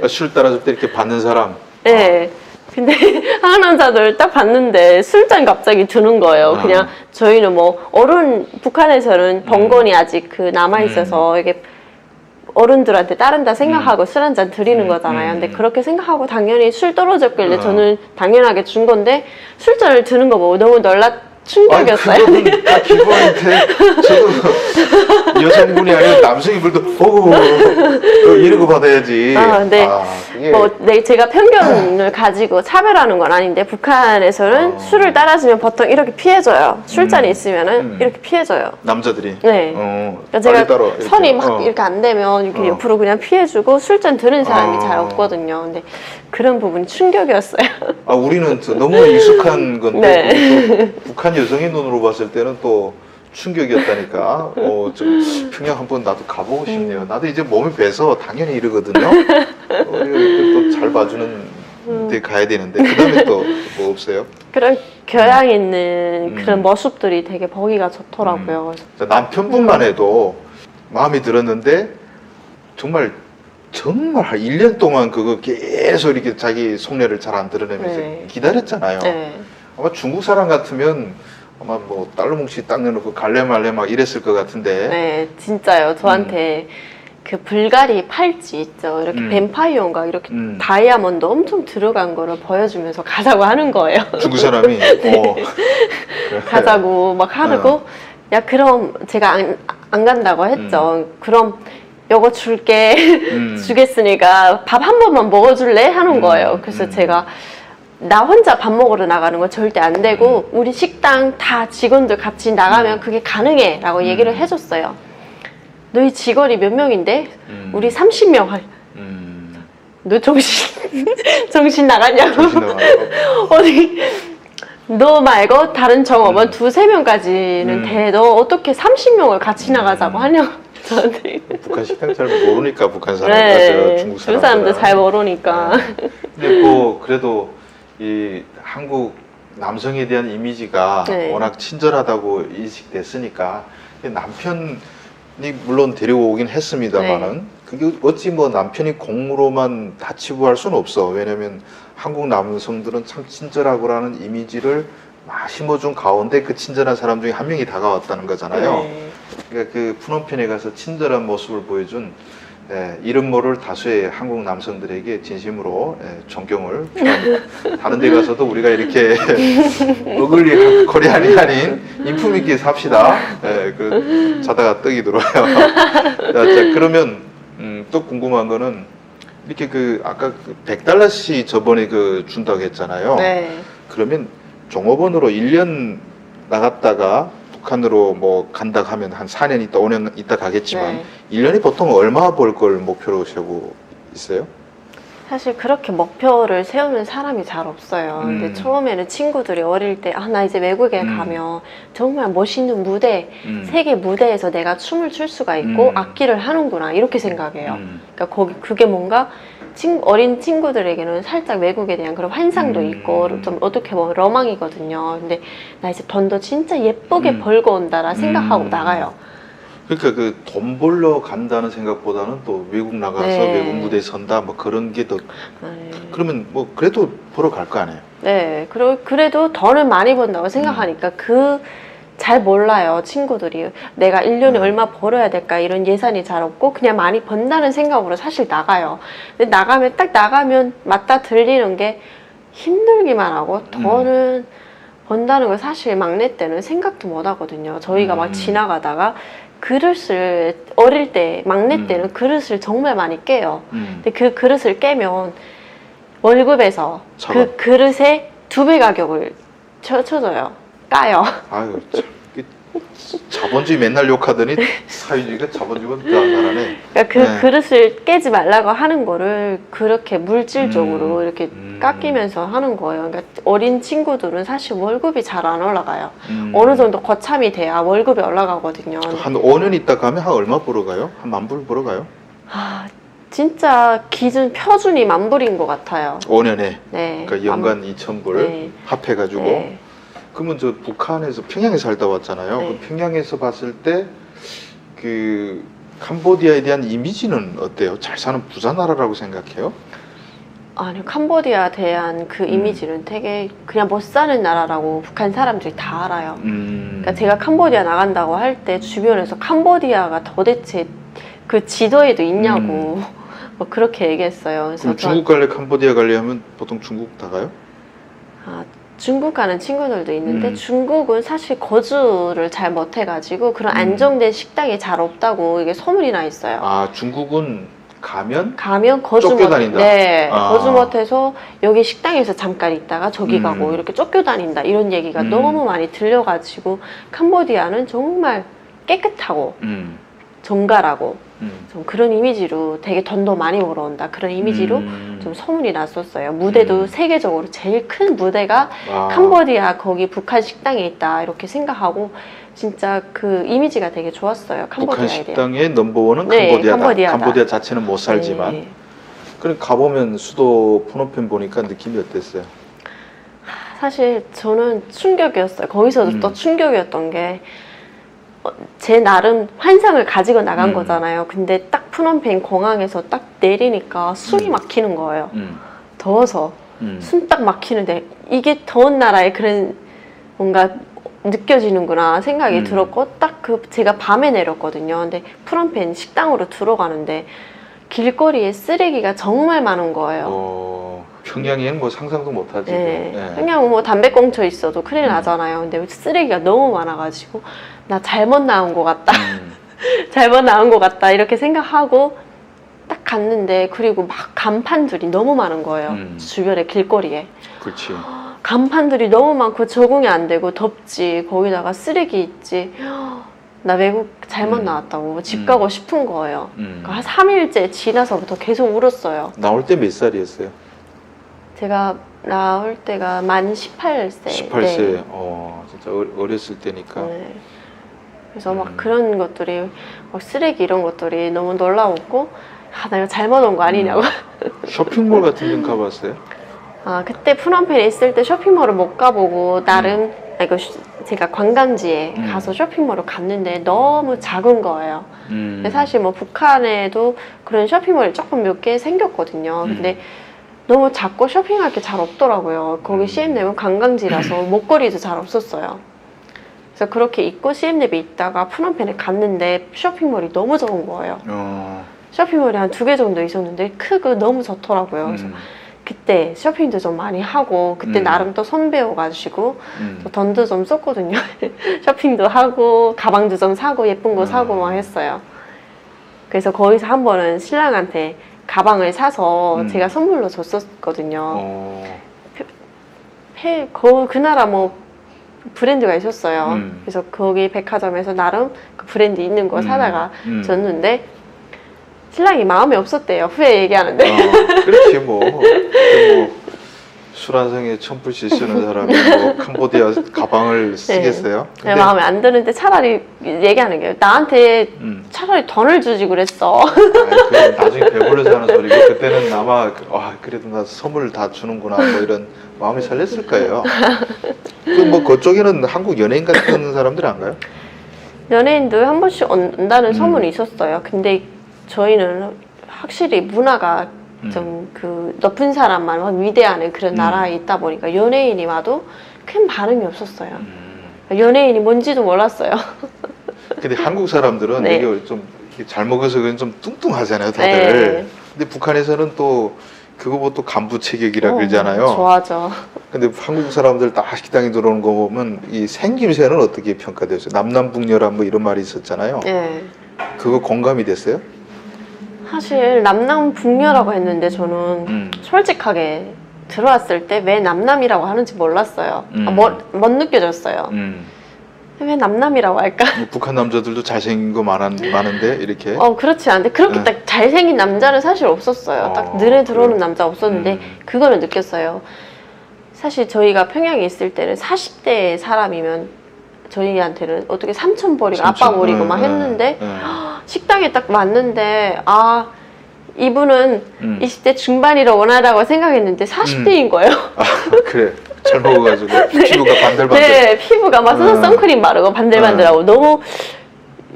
술 따라줄 때 이렇게 받는 사람? 네. 근데 한국 남자들 딱 봤는데 술잔 갑자기 드는 거예요. 그냥 저희는 뭐 북한에서는 번건이 아직 그 남아있어서 이게 어른들한테 따른다 생각하고 술 한 잔 드리는 거잖아요. 근데 그렇게 생각하고 당연히 술 떨어졌길래 저는 당연하게 준 건데 술잔을 드는 거 보고 너무 충격이었어요. 그거는 다 기부한테 저도 여성분이 아니라 남성이들도 이러고 받아야지. 네. 그게... 제가 편견을 가지고 차별하는 건 아닌데 북한에서는 술을 따라주면 보통 이렇게 피해줘요. 술잔이 있으면은 이렇게 피해줘요. 남자들이. 네. 그러니까 제가 손이 막 이렇게 안 되면 이렇게 옆으로 그냥 피해주고 술잔 드는 사람이 잘 없거든요. 근데 그런 부분이 충격이었어요. 우리는 너무 익숙한 건데 북한 여성의 눈으로 봤을 때는 또 충격이었다니까. 좀 평양 한번 나도 가보고 싶네요. 나도 이제 몸이 배서 당연히 이러거든요. 또 잘 봐주는 데 가야 되는데 그 다음에 또 뭐 없어요? 그런 교양 있는 그런 모습들이 되게 보기가 좋더라고요. 남편분만 해도 마음에 들었는데 정말 한 1년 동안 그거 계속 이렇게 자기 속내를 잘 안 드러내면서 네. 기다렸잖아요. 네. 아마 중국 사람 같으면 아마 뭐 딸로 뭉치 딱 내놓고 갈래 말래 막 이랬을 것 같은데. 네, 진짜요. 저한테 그 불가리 팔찌 있죠. 이렇게 뱀파이어인가 이렇게 다이아몬드 엄청 들어간 거를 보여주면서 가자고 하는 거예요. 중국 사람이 가자고 막 하고 야 그럼 제가 안 간다고 했죠. 그럼 요거 줄게 주겠으니까 밥 한 번만 먹어줄래? 하는 거예요. 그래서 제가 나 혼자 밥 먹으러 나가는 건 절대 안 되고 우리 식당 다 직원들 같이 나가면 그게 가능해 라고 얘기를 해줬어요. 너희 직원이 몇 명인데? 우리 30명. 너 정신 나갔냐고. 어디 너 말고 다른 정업은 2-3명까지는 돼도 어떻게 30명을 같이 나가자고 하냐고 저한테. 북한 식당 잘 모르니까 북한 사람들, 중국 중국 사람들 잘 모르니까. 근데 뭐 그래도 이 한국 남성에 대한 이미지가 워낙 친절하다고 인식됐으니까 남편이 물론 데리고 오긴 했습니다만은 그게 어찌 뭐 남편이 공으로만 다 치부할 수는 없어. 왜냐면 한국 남성들은 참 친절하고라는 이미지를 막 심어준 가운데 그 친절한 사람 중에 한 명이 다가왔다는 거잖아요. 그러니까 그 푸놈펜에 가서 친절한 모습을 보여준 이름 모를 다수의 한국 남성들에게 진심으로 존경을 표합니다. 다른 데 가서도 우리가 이렇게 어글리 코리안이 아닌 인품 있게 삽시다. 그 자다가 떡이 들어와요. 자, 그러면 또 궁금한 거는 이렇게 그 아까 그 $100씩 저번에 그 준다고 했잖아요. 그러면 종업원으로 1년 나갔다가 북한으로 뭐 간다 하면 한 4년 있다 5년 있다 가겠지만 1년에 보통 얼마 벌 걸 목표로 세우고 있어요? 사실 그렇게 목표를 세우는 사람이 잘 없어요. 근데 처음에는 친구들이 어릴 때 나 이제 외국에 가면 정말 멋있는 무대, 세계 무대에서 내가 춤을 출 수가 있고 악기를 하는구나 이렇게 생각해요. 그러니까 그게 뭔가 어린 친구들에게는 살짝 외국에 대한 그런 환상도 있고 좀 어떻게 보면 로망이거든요. 근데 나 이제 돈도 진짜 예쁘게 벌고 온다라 생각하고 나가요. 그러니까 그 돈 벌러 간다는 생각보다는 또 외국 나가서 외국 무대에 선다 뭐 그런 게 더 그러면 뭐 그래도 보러 갈 거 아니에요? 네. 그래도 돈을 많이 번다고 생각하니까 잘 몰라요 친구들이. 내가 1년에 얼마 벌어야 될까 이런 예산이 잘 없고 그냥 많이 번다는 생각으로 사실 나가요. 근데 나가면 맞다 들리는 게 힘들기만 하고 돈은 번다는 걸 사실 막내 때는 생각도 못 하거든요. 저희가 막 지나가다가 그릇을 어릴 때 막내 때는 그릇을 정말 많이 깨요. 근데 그 그릇을 깨면 월급에서 그 그릇에 2배 가격을 쳐줘요. 까요. 아유 참 자본주의 맨날 욕하더니 사회주의가 자본주의가 더 잘하네. 그러니까 그릇을 깨지 말라고 하는 거를 그렇게 물질적으로 이렇게 깎이면서 하는 거예요. 그러니까 어린 친구들은 사실 월급이 잘 안 올라가요. 어느 정도 거참이 돼야 월급이 올라가거든요. 한 5년 있다 가면 한 얼마 벌어가요? 한 10,000불 벌어가요? 진짜 기준 표준이 10,000불인 것 같아요. 5년에? 그러니까 연간 2,000불 합해가지고. 그러면 저 북한에서 평양에 살다 왔잖아요. 그 평양에서 봤을 때 그 캄보디아에 대한 이미지는 어때요? 잘 사는 부자 나라라고 생각해요? 아니요, 캄보디아에 대한 그 이미지는 되게 그냥 못 사는 나라라고 북한 사람들이 다 알아요. 그러니까 제가 캄보디아 나간다고 할 때 주변에서 캄보디아가 도대체 그 지도에도 있냐고 뭐 그렇게 얘기했어요. 그래서 그럼 중국 갈래 캄보디아 갈래 하면 보통 중국 다 가요? 중국 가는 친구들도 있는데 중국은 사실 거주를 잘 못해가지고 그런 안정된 식당이 잘 없다고 이게 소문이 나 있어요. 중국은 가면 거주 쫓겨다닌다. 거주 못해서 여기 식당에서 잠깐 있다가 저기 가고 이렇게 쫓겨다닌다 이런 얘기가 너무 많이 들려가지고 캄보디아는 정말 깨끗하고 정갈하고 좀 그런 이미지로 되게 돈도 많이 벌어온다 그런 이미지로 좀 소문이 났었어요. 무대도 세계적으로 제일 큰 무대가 캄보디아 거기 북한 식당에 있다 이렇게 생각하고 진짜 그 이미지가 되게 좋았어요. 캄보디아에 북한 식당의 넘버원은 캄보디아다. 캄보디아 자체는 못 살지만 그럼 가보면 수도 푸놈펜 보니까 느낌이 어땠어요? 사실 저는 충격이었어요. 거기서도 또 충격이었던 게 제 나름 환상을 가지고 나간 거잖아요. 근데 딱 푸놈펜 공항에서 딱 내리니까 숨이 막히는 거예요. 더워서 숨 딱 막히는데 이게 더운 나라에 그런 뭔가 느껴지는구나 생각이 들었고 딱 제가 밤에 내렸거든요. 근데 푸놈펜 식당으로 들어가는데 길거리에 쓰레기가 정말 많은 거예요. 평양엔 뭐 상상도 못하지. 네. 네. 평양 뭐 담배 꽁초 있어도 큰일 나잖아요. 근데 쓰레기가 너무 많아가지고 나 잘못 나온 것 같다. 잘못 나온 것 같다 이렇게 생각하고 딱 갔는데 그리고 막 간판들이 너무 많은 거예요. 주변에 길거리에. 그렇지. 간판들이 너무 많고 적응이 안 되고 덥지 거기다가 쓰레기 있지. 나 외국 잘못 나왔다고 집 가고 싶은 거예요. 그러니까 한 3일째 지나서부터 계속 울었어요. 나올 때 몇 살이었어요? 제가 나올 때가 만 18세. 18세. 네. 진짜 어렸을 때니까. 네. 그래서 막 그런 것들이 막 쓰레기 이런 것들이 너무 놀라웠고 나 이거 잘못 온 거 아니냐고. 쇼핑몰 같은 데는 가봤어요? 그때 푸놈펜에 있을 때 쇼핑몰을 못 가보고 나름 제가 관광지에 가서 쇼핑몰을 갔는데 너무 작은 거예요. 근데 사실 뭐 북한에도 그런 쇼핑몰이 조금 몇 개 생겼거든요. 근데 너무 작고 쇼핑할 게 잘 없더라고요. 거기 CM랩은 관광지라서 목걸이도 잘 없었어요. 그래서 그렇게 있고 CM랩에 있다가 푸놈펜에 갔는데 쇼핑몰이 너무 적은 거예요. 쇼핑몰이 한 2개 정도 있었는데 크고 너무 좋더라고요. 그래서 그때 쇼핑도 좀 많이 하고 그때 나름 또 손 배워가지고 또 돈도 좀 썼거든요. 쇼핑도 하고 가방도 좀 사고 예쁜 거 사고 막 했어요. 그래서 거기서 한 번은 신랑한테 가방을 사서 제가 선물로 줬었거든요. 그 나라 뭐 브랜드가 있었어요. 그래서 거기 백화점에서 나름 그 브랜드 있는 거 사다가 줬는데 신랑이 마음이 없었대요. 후에 얘기하는데. 그렇지 뭐. 술 한 상에 1000불씩 쓰는 사람이 뭐 캄보디아 가방을 쓰겠어요? 네. 근데 마음에 안 드는데 차라리 얘기하는 게 나한테 차라리 돈을 주지 그랬어. 나중에 배불러서 하는 소리고 그때는 아마 그래도 나 선물 다 주는구나 뭐 이런 마음이 설렜을 거예요. 뭐 그쪽에는 한국 연예인 같은 사람들 안 가요? 연예인도 한 번씩 온다는 소문이 있었어요. 근데 저희는 확실히 문화가 좀 그 높은 사람만 위대하는 그런 나라에 있다 보니까 연예인이 와도 큰 반응이 없었어요. 연예인이 뭔지도 몰랐어요. 근데 한국 사람들은 네. 이게 좀 잘 먹어서 그건 좀 뚱뚱하잖아요, 다들. 네. 근데 북한에서는 또 그거 뭐 또 간부 체격이라 그러잖아요. 좋아하죠. 근데 한국 사람들 다 식당에 들어오는 거 보면 이 생김새는 어떻게 평가되었어요? 남남북녀라 뭐 이런 말이 있었잖아요. 네. 그거 공감이 됐어요? 사실 남남북녀라고 했는데 저는 솔직하게 들어왔을 때 왜 남남이라고 하는지 몰랐어요. 못 느껴졌어요. 왜 남남이라고 할까? 북한 남자들도 잘생긴 거 많은데 이렇게? 그렇지 않은데 그렇게 딱 잘생긴 남자는 사실 없었어요. 딱 눈에 들어오는 남자 없었는데 그거는 느꼈어요. 사실 저희가 평양에 있을 때는 40대 사람이면 저희한테는 어떻게 삼천벌이가 아빠벌이고 막 했는데 식당에 딱 왔는데 이분은 20대 중반이라 원하다고 생각했는데 40대인 거예요. 그래. 잘 먹어가지고 피부가 반들반들. 네, 피부가 막 선크림 바르고 반들반들하고 너무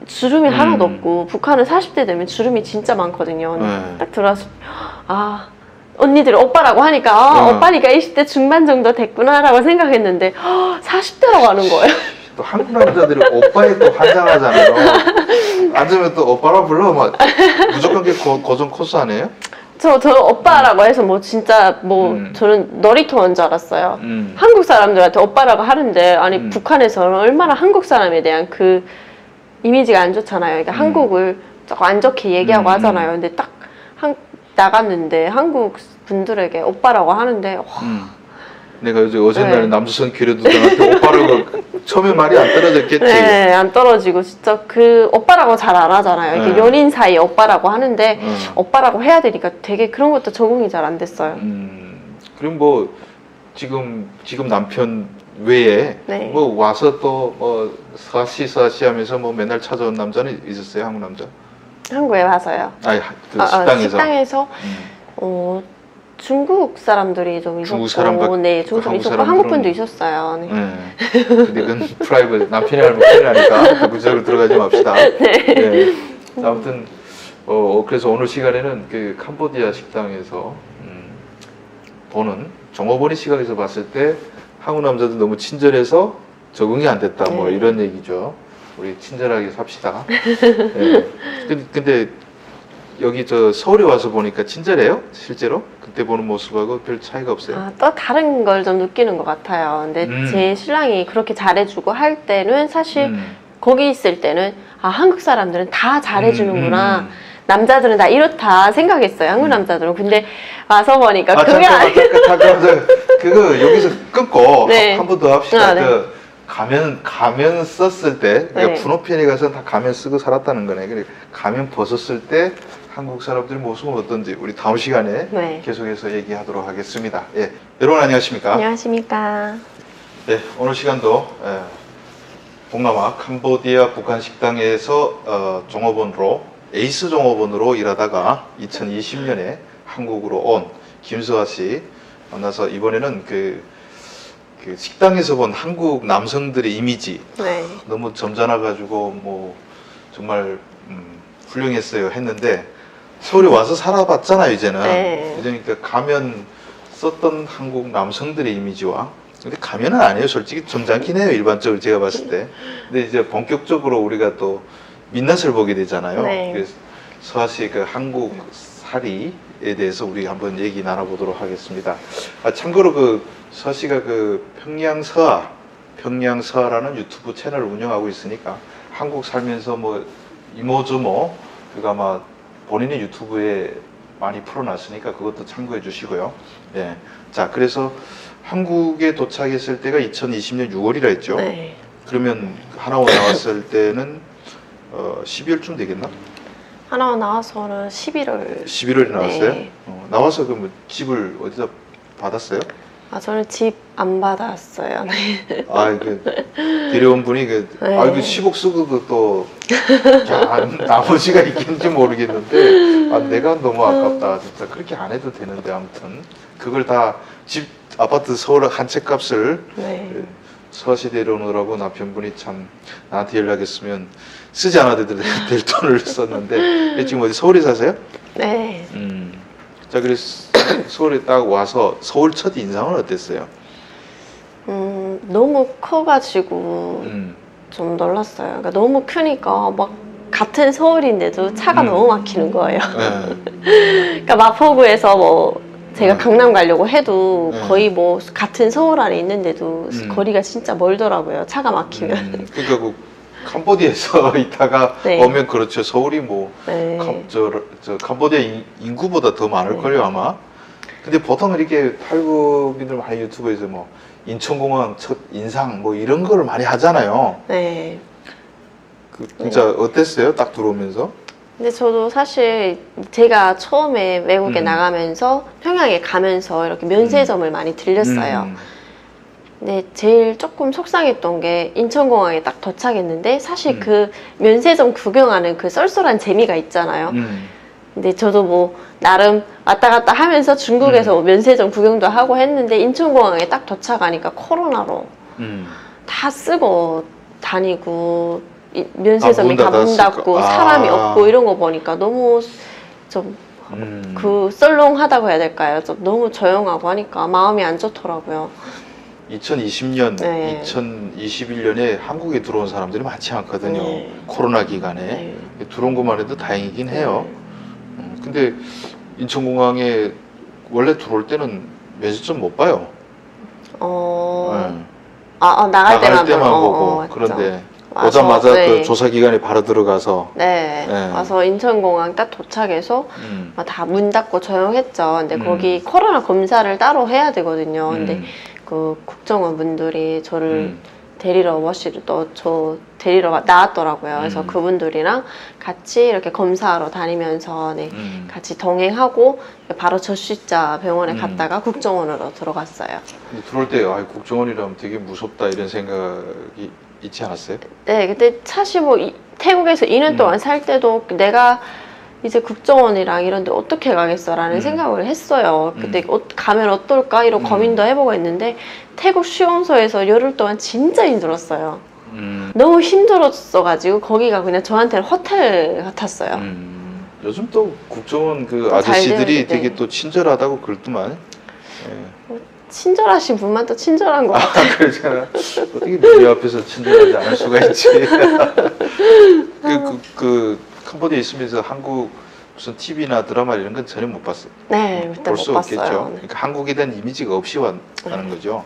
주름이 하나도 없고 북한은 40대 되면 주름이 진짜 많거든요. 딱 들어와서 언니들 오빠라고 하니까 오빠니까 20대 중반 정도 됐구나라고 생각했는데 40대라고 하는 거예요. 또 한국 남자들이 오빠에 또 환장하잖아요. 앉으면 또 오빠라 불러 막 무조건 그게 고정 코스 아니에요? 저 오빠라고 해서 뭐 진짜 저는 놀이터인 줄 알았어요. 한국 사람들한테 오빠라고 하는데 아니 북한에서는 얼마나 한국 사람에 대한 그 이미지가 안 좋잖아요. 그러니까 한국을 조금 안 좋게 얘기하고 하잖아요. 근데 딱 나갔는데 한국 분들에게 오빠라고 하는데 내가 어제날 남조선 기려두들한테 오빠라고 처음에 말이 안 떨어졌겠지. 네, 안 떨어지고 진짜 그 오빠라고 잘 안 하잖아요. 이렇게 연인 사이에 오빠라고 하는데 오빠라고 해야 되니까 되게 그런 것도 적응이 잘 안 됐어요. 그럼 뭐 지금 남편 외에 뭐 와서 또 뭐 서아시 하면서 뭐 맨날 찾아온 남자는 있었어요, 한국 남자? 한국에 와서요. 그 식당에서. 식당에서 중국 사람들이 좀 있었고, 네, 중국 사람 있었고 한국 분도 있었어요. 네. 네. 근데 그건 프라이빗, 남편이 알면 큰일 나니까 구체적으로 들어가지 맙시다. 네. 아무튼 그래서 오늘 시간에는 그 캄보디아 식당에서 보는 종업원의 시각에서 봤을 때 한국 남자들 너무 친절해서 적응이 안 됐다, 뭐 이런 얘기죠. 우리 친절하게 삽시다. 네. 근데 여기 서울에 와서 보니까 친절해요? 실제로? 그때 보는 모습하고 별 차이가 없어요? 또 다른 걸 좀 느끼는 것 같아요. 근데 제 신랑이 그렇게 잘해주고 할 때는 사실 거기 있을 때는 한국 사람들은 다 잘해주는구나. 남자들은 다 이렇다 생각했어요. 한국 남자들은. 근데 와서 보니까 그게 잠깐만. 그거 여기서 끊고 네. 한 번 더 합시다. 네. 가면 썼을 때, 그러니까 네. 푸노펜에 가서 다 가면 쓰고 살았다는 거네. 그러니까 가면 벗었을 때 한국 사람들의 모습은 어떤지 우리 다음 시간에 네. 계속해서 얘기하도록 하겠습니다. 예, 여러분 안녕하십니까? 안녕하십니까. 네, 오늘 시간도 동남아 캄보디아 북한 식당에서 종업원으로 에이스 종업원으로 일하다가 2020년에 한국으로 온 김수아 씨 만나서 이번에는 그 식당에서 본 한국 남성들의 이미지 네. 너무 점잖아가지고 뭐 정말 훌륭했어요 했는데 서울에 와서 살아봤잖아요 이제는. 네. 그러니까 가면 썼던 한국 남성들의 이미지와 근데 가면은 아니에요 솔직히 점잖긴 해요 일반적으로 제가 봤을 때. 근데 이제 본격적으로 우리가 또 민낯을 보게 되잖아요. 네. 그래서 서아 씨의 그 한국 살이에 대해서 우리 한번 얘기 나눠보도록 하겠습니다. 참고로 그 서아 씨가 그 평양서아라는 유튜브 채널을 운영하고 있으니까 한국 살면서 뭐 이모저모 그가 아마 본인의 유튜브에 많이 풀어놨으니까 그것도 참고해 주시고요. 예. 자, 그래서 한국에 도착했을 때가 2020년 6월이라 했죠. 네. 그러면 하나원 나왔을 때는 12월쯤 되겠나? 하나원 나와서는 11월에 나왔어요? 네. 나와서 그럼 집을 어디다 받았어요? 저는 집 안 받았어요. 네. 데려온 분이 네. 10억 쓰고도 또 나머지가 있겠는지 모르겠는데 내가 너무 아깝다 진짜. 그렇게 안 해도 되는데 아무튼 그걸 다 집 아파트 서울 한 채 값을 네. 서아시 데려오느라고 남편분이 참 나한테 연락했으면 쓰지 않아도 될 돈을 썼는데 지금 어디 서울에 사세요? 네. 자, 그래서 서울에 딱 와서 서울 첫 인상은 어땠어요? 너무 커가지고 좀 놀랐어요. 그러니까 너무 크니까 막 같은 서울인데도 차가 너무 막히는 거예요. 그러니까 마포구에서 뭐 제가 강남 가려고 해도 거의 뭐 같은 서울 안에 있는데도 거리가 진짜 멀더라고요. 차가 막히면. 그러니까 그 캄보디아에서 있다가 네. 오면 그렇죠. 서울이 뭐 네. 캄보디아 인구보다 더 많을걸요 아마. 근데 보통 이렇게 탈북민들 많이 유튜브에서 뭐 인천공항 첫 인상 뭐 이런 걸 많이 하잖아요. 네. 진짜 어땠어요? 딱 들어오면서? 근데 저도 사실 제가 처음에 외국에 나가면서 평양에 가면서 이렇게 면세점을 많이 들렸어요. 근데 제일 조금 속상했던 게 인천공항에 딱 도착했는데 사실 그 면세점 구경하는 그 쏠쏠한 재미가 있잖아요. 근데 저도 뭐 나름 왔다 갔다 하면서 중국에서 면세점 구경도 하고 했는데 인천공항에 딱 도착하니까 코로나로 다 쓰고 다니고 면세점이 다 문 닫고 사람이 없고 이런 거 보니까 너무 좀 썰렁하다고 해야 될까요? 좀 너무 조용하고 하니까 마음이 안 좋더라고요. 2020년, 네. 2021년에 한국에 들어온 사람들이 많지 않거든요. 네. 코로나 기간에. 네. 들어온 것만 해도 다행이긴 해요. 근데 인천공항에 원래 들어올 때는 면세점 못 봐요. 나갈 때만 보고. 맞죠. 그런데 와서, 오자마자 네. 그 조사 기간에 바로 들어가서. 네. 와서 인천공항 딱 도착해서 다 문 닫고 조용했죠. 근데 거기 코로나 검사를 따로 해야 되거든요. 근데 그 국정원 분들이 저를 데리러 워시를 또 저 데리러 나왔더라고요. 그래서 그분들이랑 같이 이렇게 검사하러 다니면서 같이 동행하고 바로 저수자 병원에 갔다가 국정원으로 들어갔어요. 근데 들어올 때 국정원이라면 되게 무섭다 이런 생각이 있지 않았어요? 네, 근데 사실 뭐 태국에서 2년 동안 살 때도 내가 이제 국정원이랑 이런 데 어떻게 가겠어라는 생각을 했어요. 그때 가면 어떨까 이런 고민도 해보고 했는데 태국 수용소에서 열흘 동안 진짜 힘들었어요. 너무 힘들었어가지고 거기가 그냥 저한테는 호텔 같았어요. 요즘 또 국정원 그 또 잘 아저씨들이 되는데. 되게 또 친절하다고 그러더만. 친절하신 분만 또 친절한 것 같아요. 아, 그러잖아. 어떻게 우리 앞에서 친절하지 않을 수가 있지. 그 캄보디아에 있으면서 한국 무슨 TV나 드라마 이런 건 전혀 못 봤어. 네, 그때 볼 못 수 봤어요. 없겠죠. 네. 그러니까 한국에 대한 이미지가 없이 왔다는 거죠.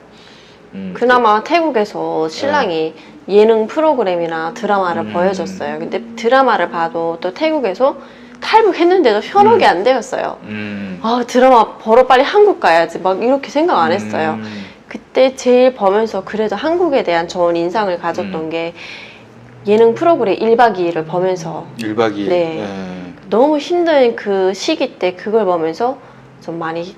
그나마 태국에서 신랑이 예능 프로그램이나 드라마를 보여줬어요. 근데 드라마를 봐도 또 태국에서 탈북했는데도 현혹이 안 되었어요. 아, 드라마 보러 빨리 한국 가야지 막 이렇게 생각 안 했어요. 그때 제일 보면서 그래도 한국에 대한 좋은 인상을 가졌던 게 예능 프로그램 1박 2일을 보면서 1박 2일. 네. 너무 힘든 그 시기 때 그걸 보면서 좀 많이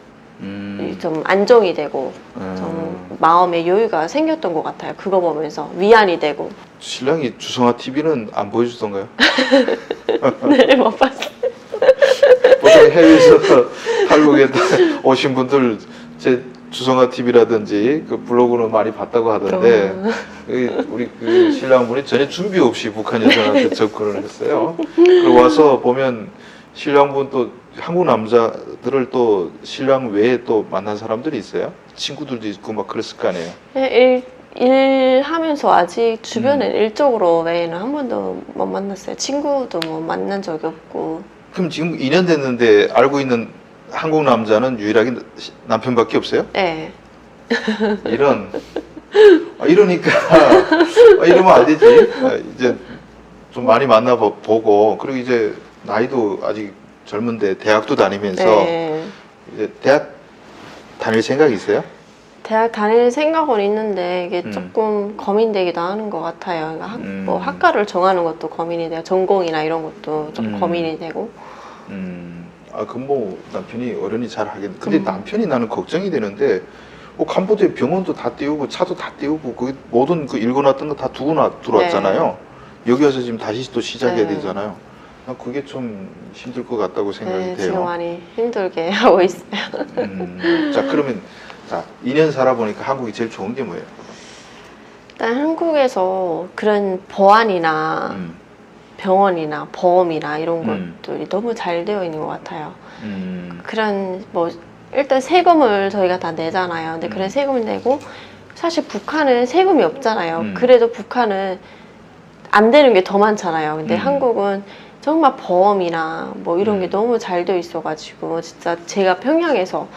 좀 안정이 되고 좀 마음의 여유가 생겼던 것 같아요. 그거 보면서 위안이 되고. 신랑이 주성아 TV는 안 보여주던가요? 네, 못 봤어요. 보통 해외에서 탈북에 오신 분들 제 주성아 TV라든지 그 블로그는 많이 봤다고 하던데 우리 그 신랑분이 전혀 준비 없이 북한 여성한테 접근을 했어요. 그리고 와서 보면 신랑분 또 한국 남자들을 또 신랑 외에 또 만난 사람들이 있어요. 친구들도 있고 막 그랬을 거 아니에요. 네, 일 하면서 아직 주변에 일적으로 외에는 한 번도 못 만났어요. 친구도 뭐 만난 적이 없고. 그럼 지금 2년 됐는데 알고 있는 한국 남자는 유일하게 남편밖에 없어요? 네. 이러니까 이러면 안 되지. 이제 좀 많이 만나보고 그리고 이제 나이도 아직 젊은데 대학도 다니면서 네. 이제 대학 다닐 생각이 있어요? 대학 다닐 생각은 있는데 이게 조금 고민되기도 하는 것 같아요. 그러니까 뭐 학과를 정하는 것도 고민이 돼요. 전공이나 이런 것도 좀 고민이 되고. 그럼 뭐 남편이 어련히 잘 하겠네. 근데 남편이 나는 걱정이 되는데 캄보디아 병원도 다 띄우고 차도 다 띄우고 그 모든 그 읽어놨던 거 다 두고 들어왔잖아요. 여기 와서 지금 다시 또 시작해야 되잖아요. 난 그게 좀 힘들 것 같다고 생각이 돼요. 지금 많이 힘들게 하고 있어요. 자, 그러면 2년 살아보니까 한국이 제일 좋은 게 뭐예요? 일단 한국에서 그런 보안이나 병원이나 보험이나 이런 것들이 너무 잘 되어 있는 것 같아요. 그런 뭐 일단 세금을 저희가 다 내잖아요. 근데 그런 세금을 내고 사실 북한은 세금이 없잖아요. 그래도 북한은 안 되는 게 더 많잖아요. 근데 한국은 정말 보험이나 뭐 이런 게 너무 잘 되어 있어가지고 진짜 제가 평양에서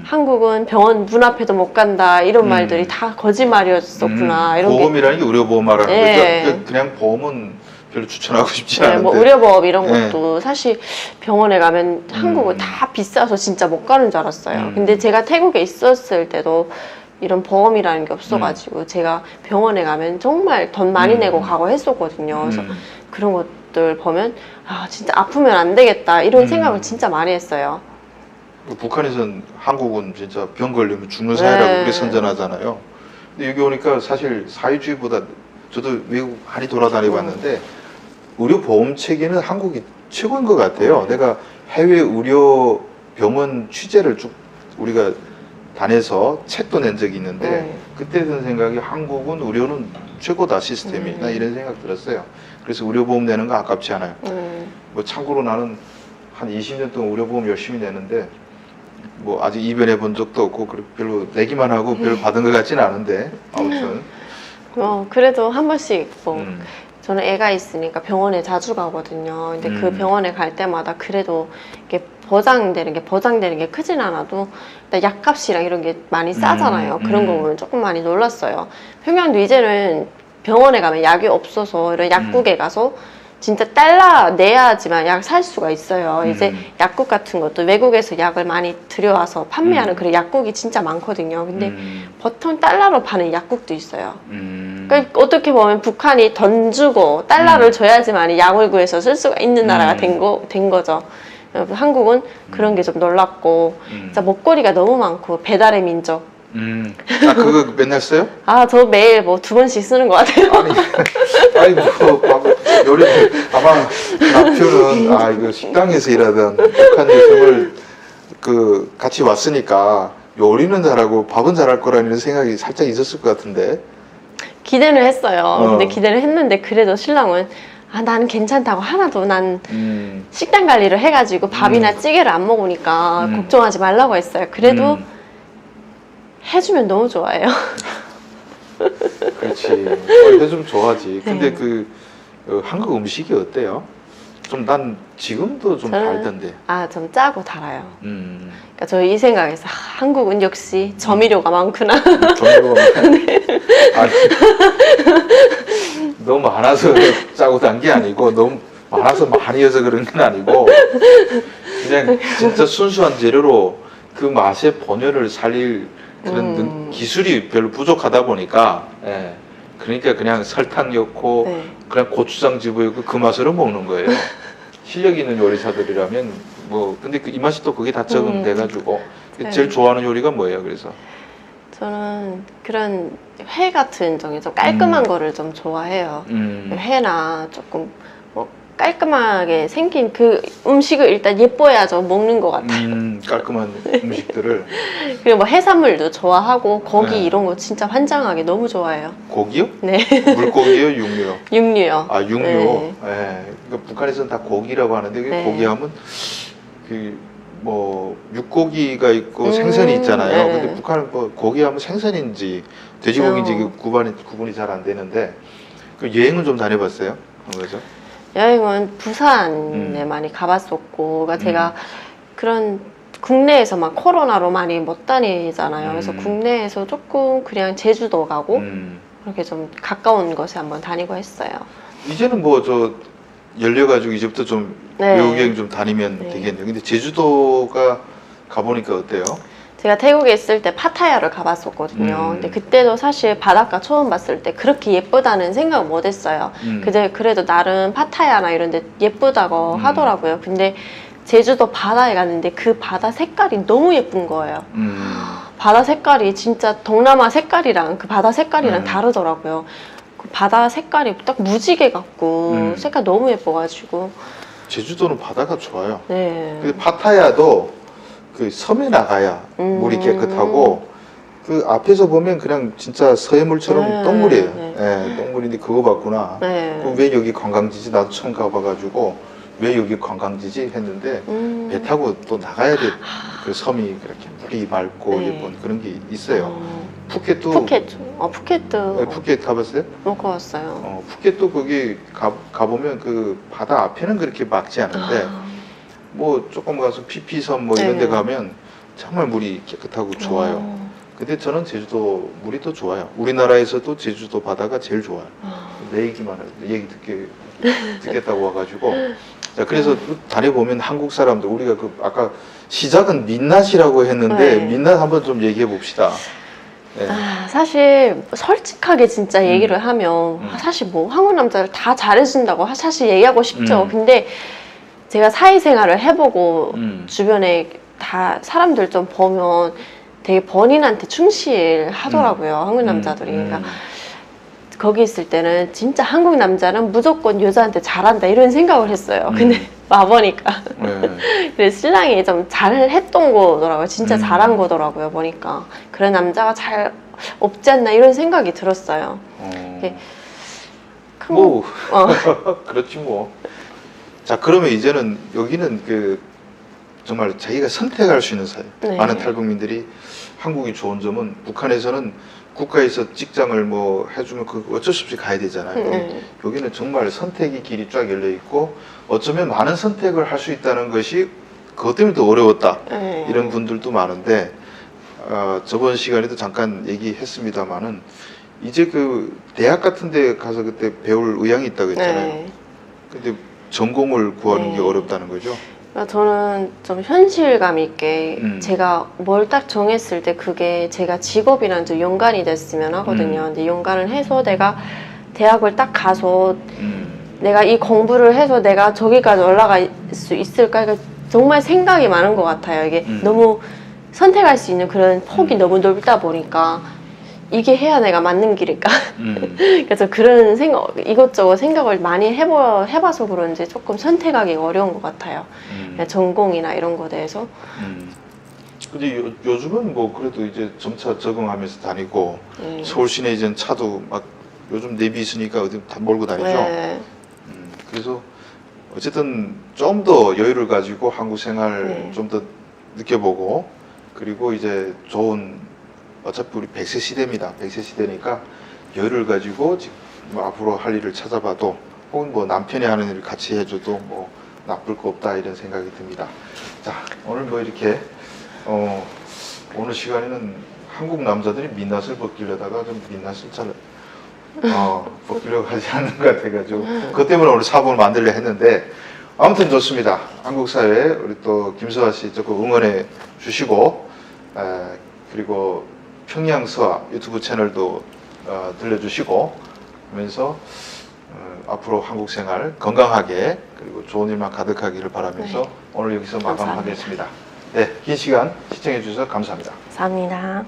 한국은 병원 문 앞에도 못 간다 이런 말들이 다 거짓말이었었구나 이런 보험이라는 게 의료보험 말하는 네. 거죠? 그냥 보험은 별로 추천하고 싶지 네, 않은데 뭐 의료보험 이런 것도 사실 병원에 가면 한국은 다 비싸서 진짜 못 가는 줄 알았어요. 근데 제가 태국에 있었을 때도 이런 보험이라는 게 없어가지고 제가 병원에 가면 정말 돈 많이 내고 가고 했었거든요. 그래서 그런 것들 보면 진짜 아프면 안 되겠다 이런 생각을 진짜 많이 했어요. 북한에선 한국은 진짜 병 걸리면 죽는 사회라고 네. 그렇게 선전하잖아요. 근데 여기 오니까 사실 사회주의보다 저도 외국 많이 돌아다니 봤는데 의료 보험 체계는 한국이 최고인 것 같아요. 내가 해외 의료 병원 취재를 쭉 우리가 다녀서 책도 낸 적이 있는데 그때 든 생각이 한국은 의료는 최고다 시스템이 나 이런 생각 들었어요. 그래서 의료보험 내는 거 아깝지 않아요. 뭐 참고로 나는 한 20년 동안 의료보험 열심히 내는데 뭐 아직 입원해 본 적도 없고 별로 내기만 하고 별로 받은 것 같지는 않은데 아무튼 그래도 한 번씩 뭐 저는 애가 있으니까 병원에 자주 가거든요. 근데 그 병원에 갈 때마다 그래도 이게 보장되는 게 크진 않아도 일단 약값이랑 이런 게 많이 싸잖아요. 그런 거 보면 조금 많이 놀랐어요. 평양도 이제는 병원에 가면 약이 없어서 이런 약국에 가서 진짜 달러 내야지만 약 살 수가 있어요. 이제 약국 같은 것도 외국에서 약을 많이 들여와서 판매하는 그런 약국이 진짜 많거든요. 근데 보통 달러로 파는 약국도 있어요. 그러니까 어떻게 보면 북한이 돈 주고 달러를 줘야지만 약을 구해서 쓸 수가 있는 나라가 된 거죠. 한국은 그런 게 좀 놀랍고 진짜 먹거리가 너무 많고 배달의 민족 아, 그거 맨날 써요? 저 매일 뭐 2번씩 쓰는 것 같아요. 아니 뭐 요리 아마 남편은 이거 식당에서 일하던 북한 여성을 그 같이 왔으니까 요리는 잘하고 밥은 잘할 거라는 생각이 살짝 있었을 것 같은데. 기대를 했어요. 근데 기대를 했는데 그래도 신랑은 나는 괜찮다고 하나도 난 식단 관리를 해가지고 밥이나 찌개를 안 먹으니까 걱정하지 말라고 했어요. 그래도 해주면 너무 좋아해요. 그렇지. 해주면 좋아하지. 근데 한국 음식이 어때요? 좀 난 지금도 좀 달던데. 좀 짜고 달아요. 그러니까 저 이 생각에서 한국은 역시 조미료가 많구나. 조미료가 많구나. 네. 너무 많아서 짜고 단 게 아니고 너무 많아서 많이 해서 그런 건 아니고 그냥 진짜 순수한 재료로 그 맛의 본연을 살릴 그런 기술이 별로 부족하다 보니까 그러니까 그냥 설탕 넣고 그냥 고추장 집어넣고 그 맛으로 먹는 거예요. 실력 있는 요리사들이라면 뭐 근데 이 맛이 또 그게 다 적응돼가지고 제일 좋아하는 요리가 뭐예요? 그래서 저는 그런 회 같은 종이 좀 깔끔한 거를 좀 좋아해요. 회나 조금 뭐 깔끔하게 생긴 그 음식을 일단 예뻐야죠 먹는 것 같아요. 깔끔한 음식들을. 그리고 뭐 해산물도 좋아하고 고기 이런 거 진짜 환장하게 너무 좋아해요. 고기요? 네. 물고기요, 육류요? 육류요. 육류. 네. 그러니까 북한에서는 다 고기라고 하는데 네. 고기하면 뭐 육고기가 있고 생선이 있잖아요. 근데 북한은 뭐 고기하면 생선인지 돼지고기인지 구분이 잘 안 되는데 여행은 좀 다녀봤어요? 그래서 여행은 부산에 많이 가봤었고, 그러니까 제가 그런 국내에서 막 코로나로 많이 못 다니잖아요. 그래서 국내에서 조금 그냥 제주도 가고 그렇게 좀 가까운 곳에 한번 다니고 했어요. 이제는 뭐 열려가지고 이제부터 좀 외국 여행 좀 다니면 되겠네요. 근데 제주도가 가보니까 어때요? 제가 태국에 있을 때 파타야를 가봤었거든요. 근데 그때도 사실 바닷가 처음 봤을 때 그렇게 예쁘다는 생각을 못 했어요. 그래도 나름 파타야나 이런 데 예쁘다고 하더라고요. 근데 제주도 바다에 갔는데 그 바다 색깔이 너무 예쁜 거예요. 바다 색깔이 진짜 동남아 색깔이랑 그 바다 색깔이랑 다르더라고요. 그 바다 색깔이 딱 무지개 같고 색깔 너무 예뻐가지고. 제주도는 바다가 좋아요. 네. 근데 파타야도 그 섬에 나가야 물이 깨끗하고 그 앞에서 보면 그냥 진짜 서해물처럼 똥물이에요. 똥물인데 그거 봤구나. 왜 여기 관광지지? 나도 처음 가봐가지고 왜 여기 관광지지? 했는데 배 타고 또 나가야 돼. 그 섬이 그렇게 물이 맑고 예쁜 그런 게 있어요. 푸켓도 푸켓 가봤어요? 못 가봤어요. 푸켓도 거기 가보면 그 바다 앞에는 그렇게 맑지 않은데 뭐 조금 가서 피피섬 뭐 이런 데 가면 정말 물이 깨끗하고 좋아요. 근데 저는 제주도 물이 더 좋아요. 우리나라에서도 제주도 바다가 제일 좋아요. 내 얘기만 얘기 듣겠다고 와가지고. 자, 그래서 다녀보면 한국 사람들 우리가 아까 시작은 민낯이라고 했는데 민낯 한번 좀 얘기해 봅시다. 사실 솔직하게 진짜 얘기를 하면 사실 뭐 한국 남자를 다 잘해준다고 사실 얘기하고 싶죠. 근데 제가 사회생활을 해보고 주변에 다 사람들 좀 보면 되게 본인한테 충실하더라고요. 한국 남자들이. 그러니까 거기 있을 때는 진짜 한국 남자는 무조건 여자한테 잘한다 이런 생각을 했어요. 근데 와보니까 그래서 신랑이 좀 잘했던 거더라고요. 진짜 잘한 거더라고요. 보니까 그런 남자가 잘 없지 않나 이런 생각이 들었어요. 그렇지 뭐. 자, 그러면 이제는 여기는 정말 자기가 선택할 수 있는 사회. 많은 탈북민들이 한국이 좋은 점은 북한에서는 국가에서 직장을 뭐 해주면 어쩔 수 없이 가야 되잖아요. 여기는 정말 선택의 길이 쫙 열려 있고 어쩌면 많은 선택을 할 수 있다는 것이 그것 때문에 더 어려웠다. 이런 분들도 많은데 저번 시간에도 잠깐 얘기했습니다만은 이제 대학 같은 데 가서 그때 배울 의향이 있다고 했잖아요. 근데 전공을 구하는 게 어렵다는 거죠. 저는 좀 현실감 있게 제가 뭘 딱 정했을 때 그게 제가 직업이랑 좀 연관이 됐으면 하거든요. 근데 연관을 해서 내가 대학을 딱 가서 내가 이 공부를 해서 내가 저기까지 올라갈 수 있을까? 그러니까 정말 생각이 많은 것 같아요. 이게 너무 선택할 수 있는 그런 폭이 너무 넓다 보니까 이게 해야 내가 맞는 길일까? 그래서 그런 생각, 이것저것 생각을 많이 해봐서 그런지 조금 선택하기 어려운 것 같아요. 전공이나 이런 거에 대해서. 근데 요즘은 뭐 그래도 이제 점차 적응하면서 다니고 서울 시내 이제 차도 막 요즘 내비 있으니까 어디 다 몰고 다니죠. 네. 그래서 어쨌든 좀 더 여유를 가지고 한국 생활 좀 더 느껴보고 그리고 이제 좋은 어차피 우리 100세 시대입니다. 100세 시대니까 여유를 가지고 지금 뭐 앞으로 할 일을 찾아봐도 혹은 뭐 남편이 하는 일을 같이 해줘도 뭐 나쁠 거 없다 이런 생각이 듭니다. 자, 오늘 뭐 이렇게 오늘 시간에는 한국 남자들이 민낯을 벗기려다가 좀 민낯을 잘 벗기려고 하지 않는 것 같아가지고 그것 때문에 오늘 사본을 만들려 했는데 아무튼 좋습니다. 한국 사회 우리 또 김수아 씨 조금 응원해 주시고 그리고 평양서아 유튜브 채널도 들려주시고 하면서 앞으로 한국 생활 건강하게 그리고 좋은 일만 가득하기를 바라면서 오늘 여기서 마감하겠습니다. 네, 긴 시간 시청해 주셔서 감사합니다. 감사합니다.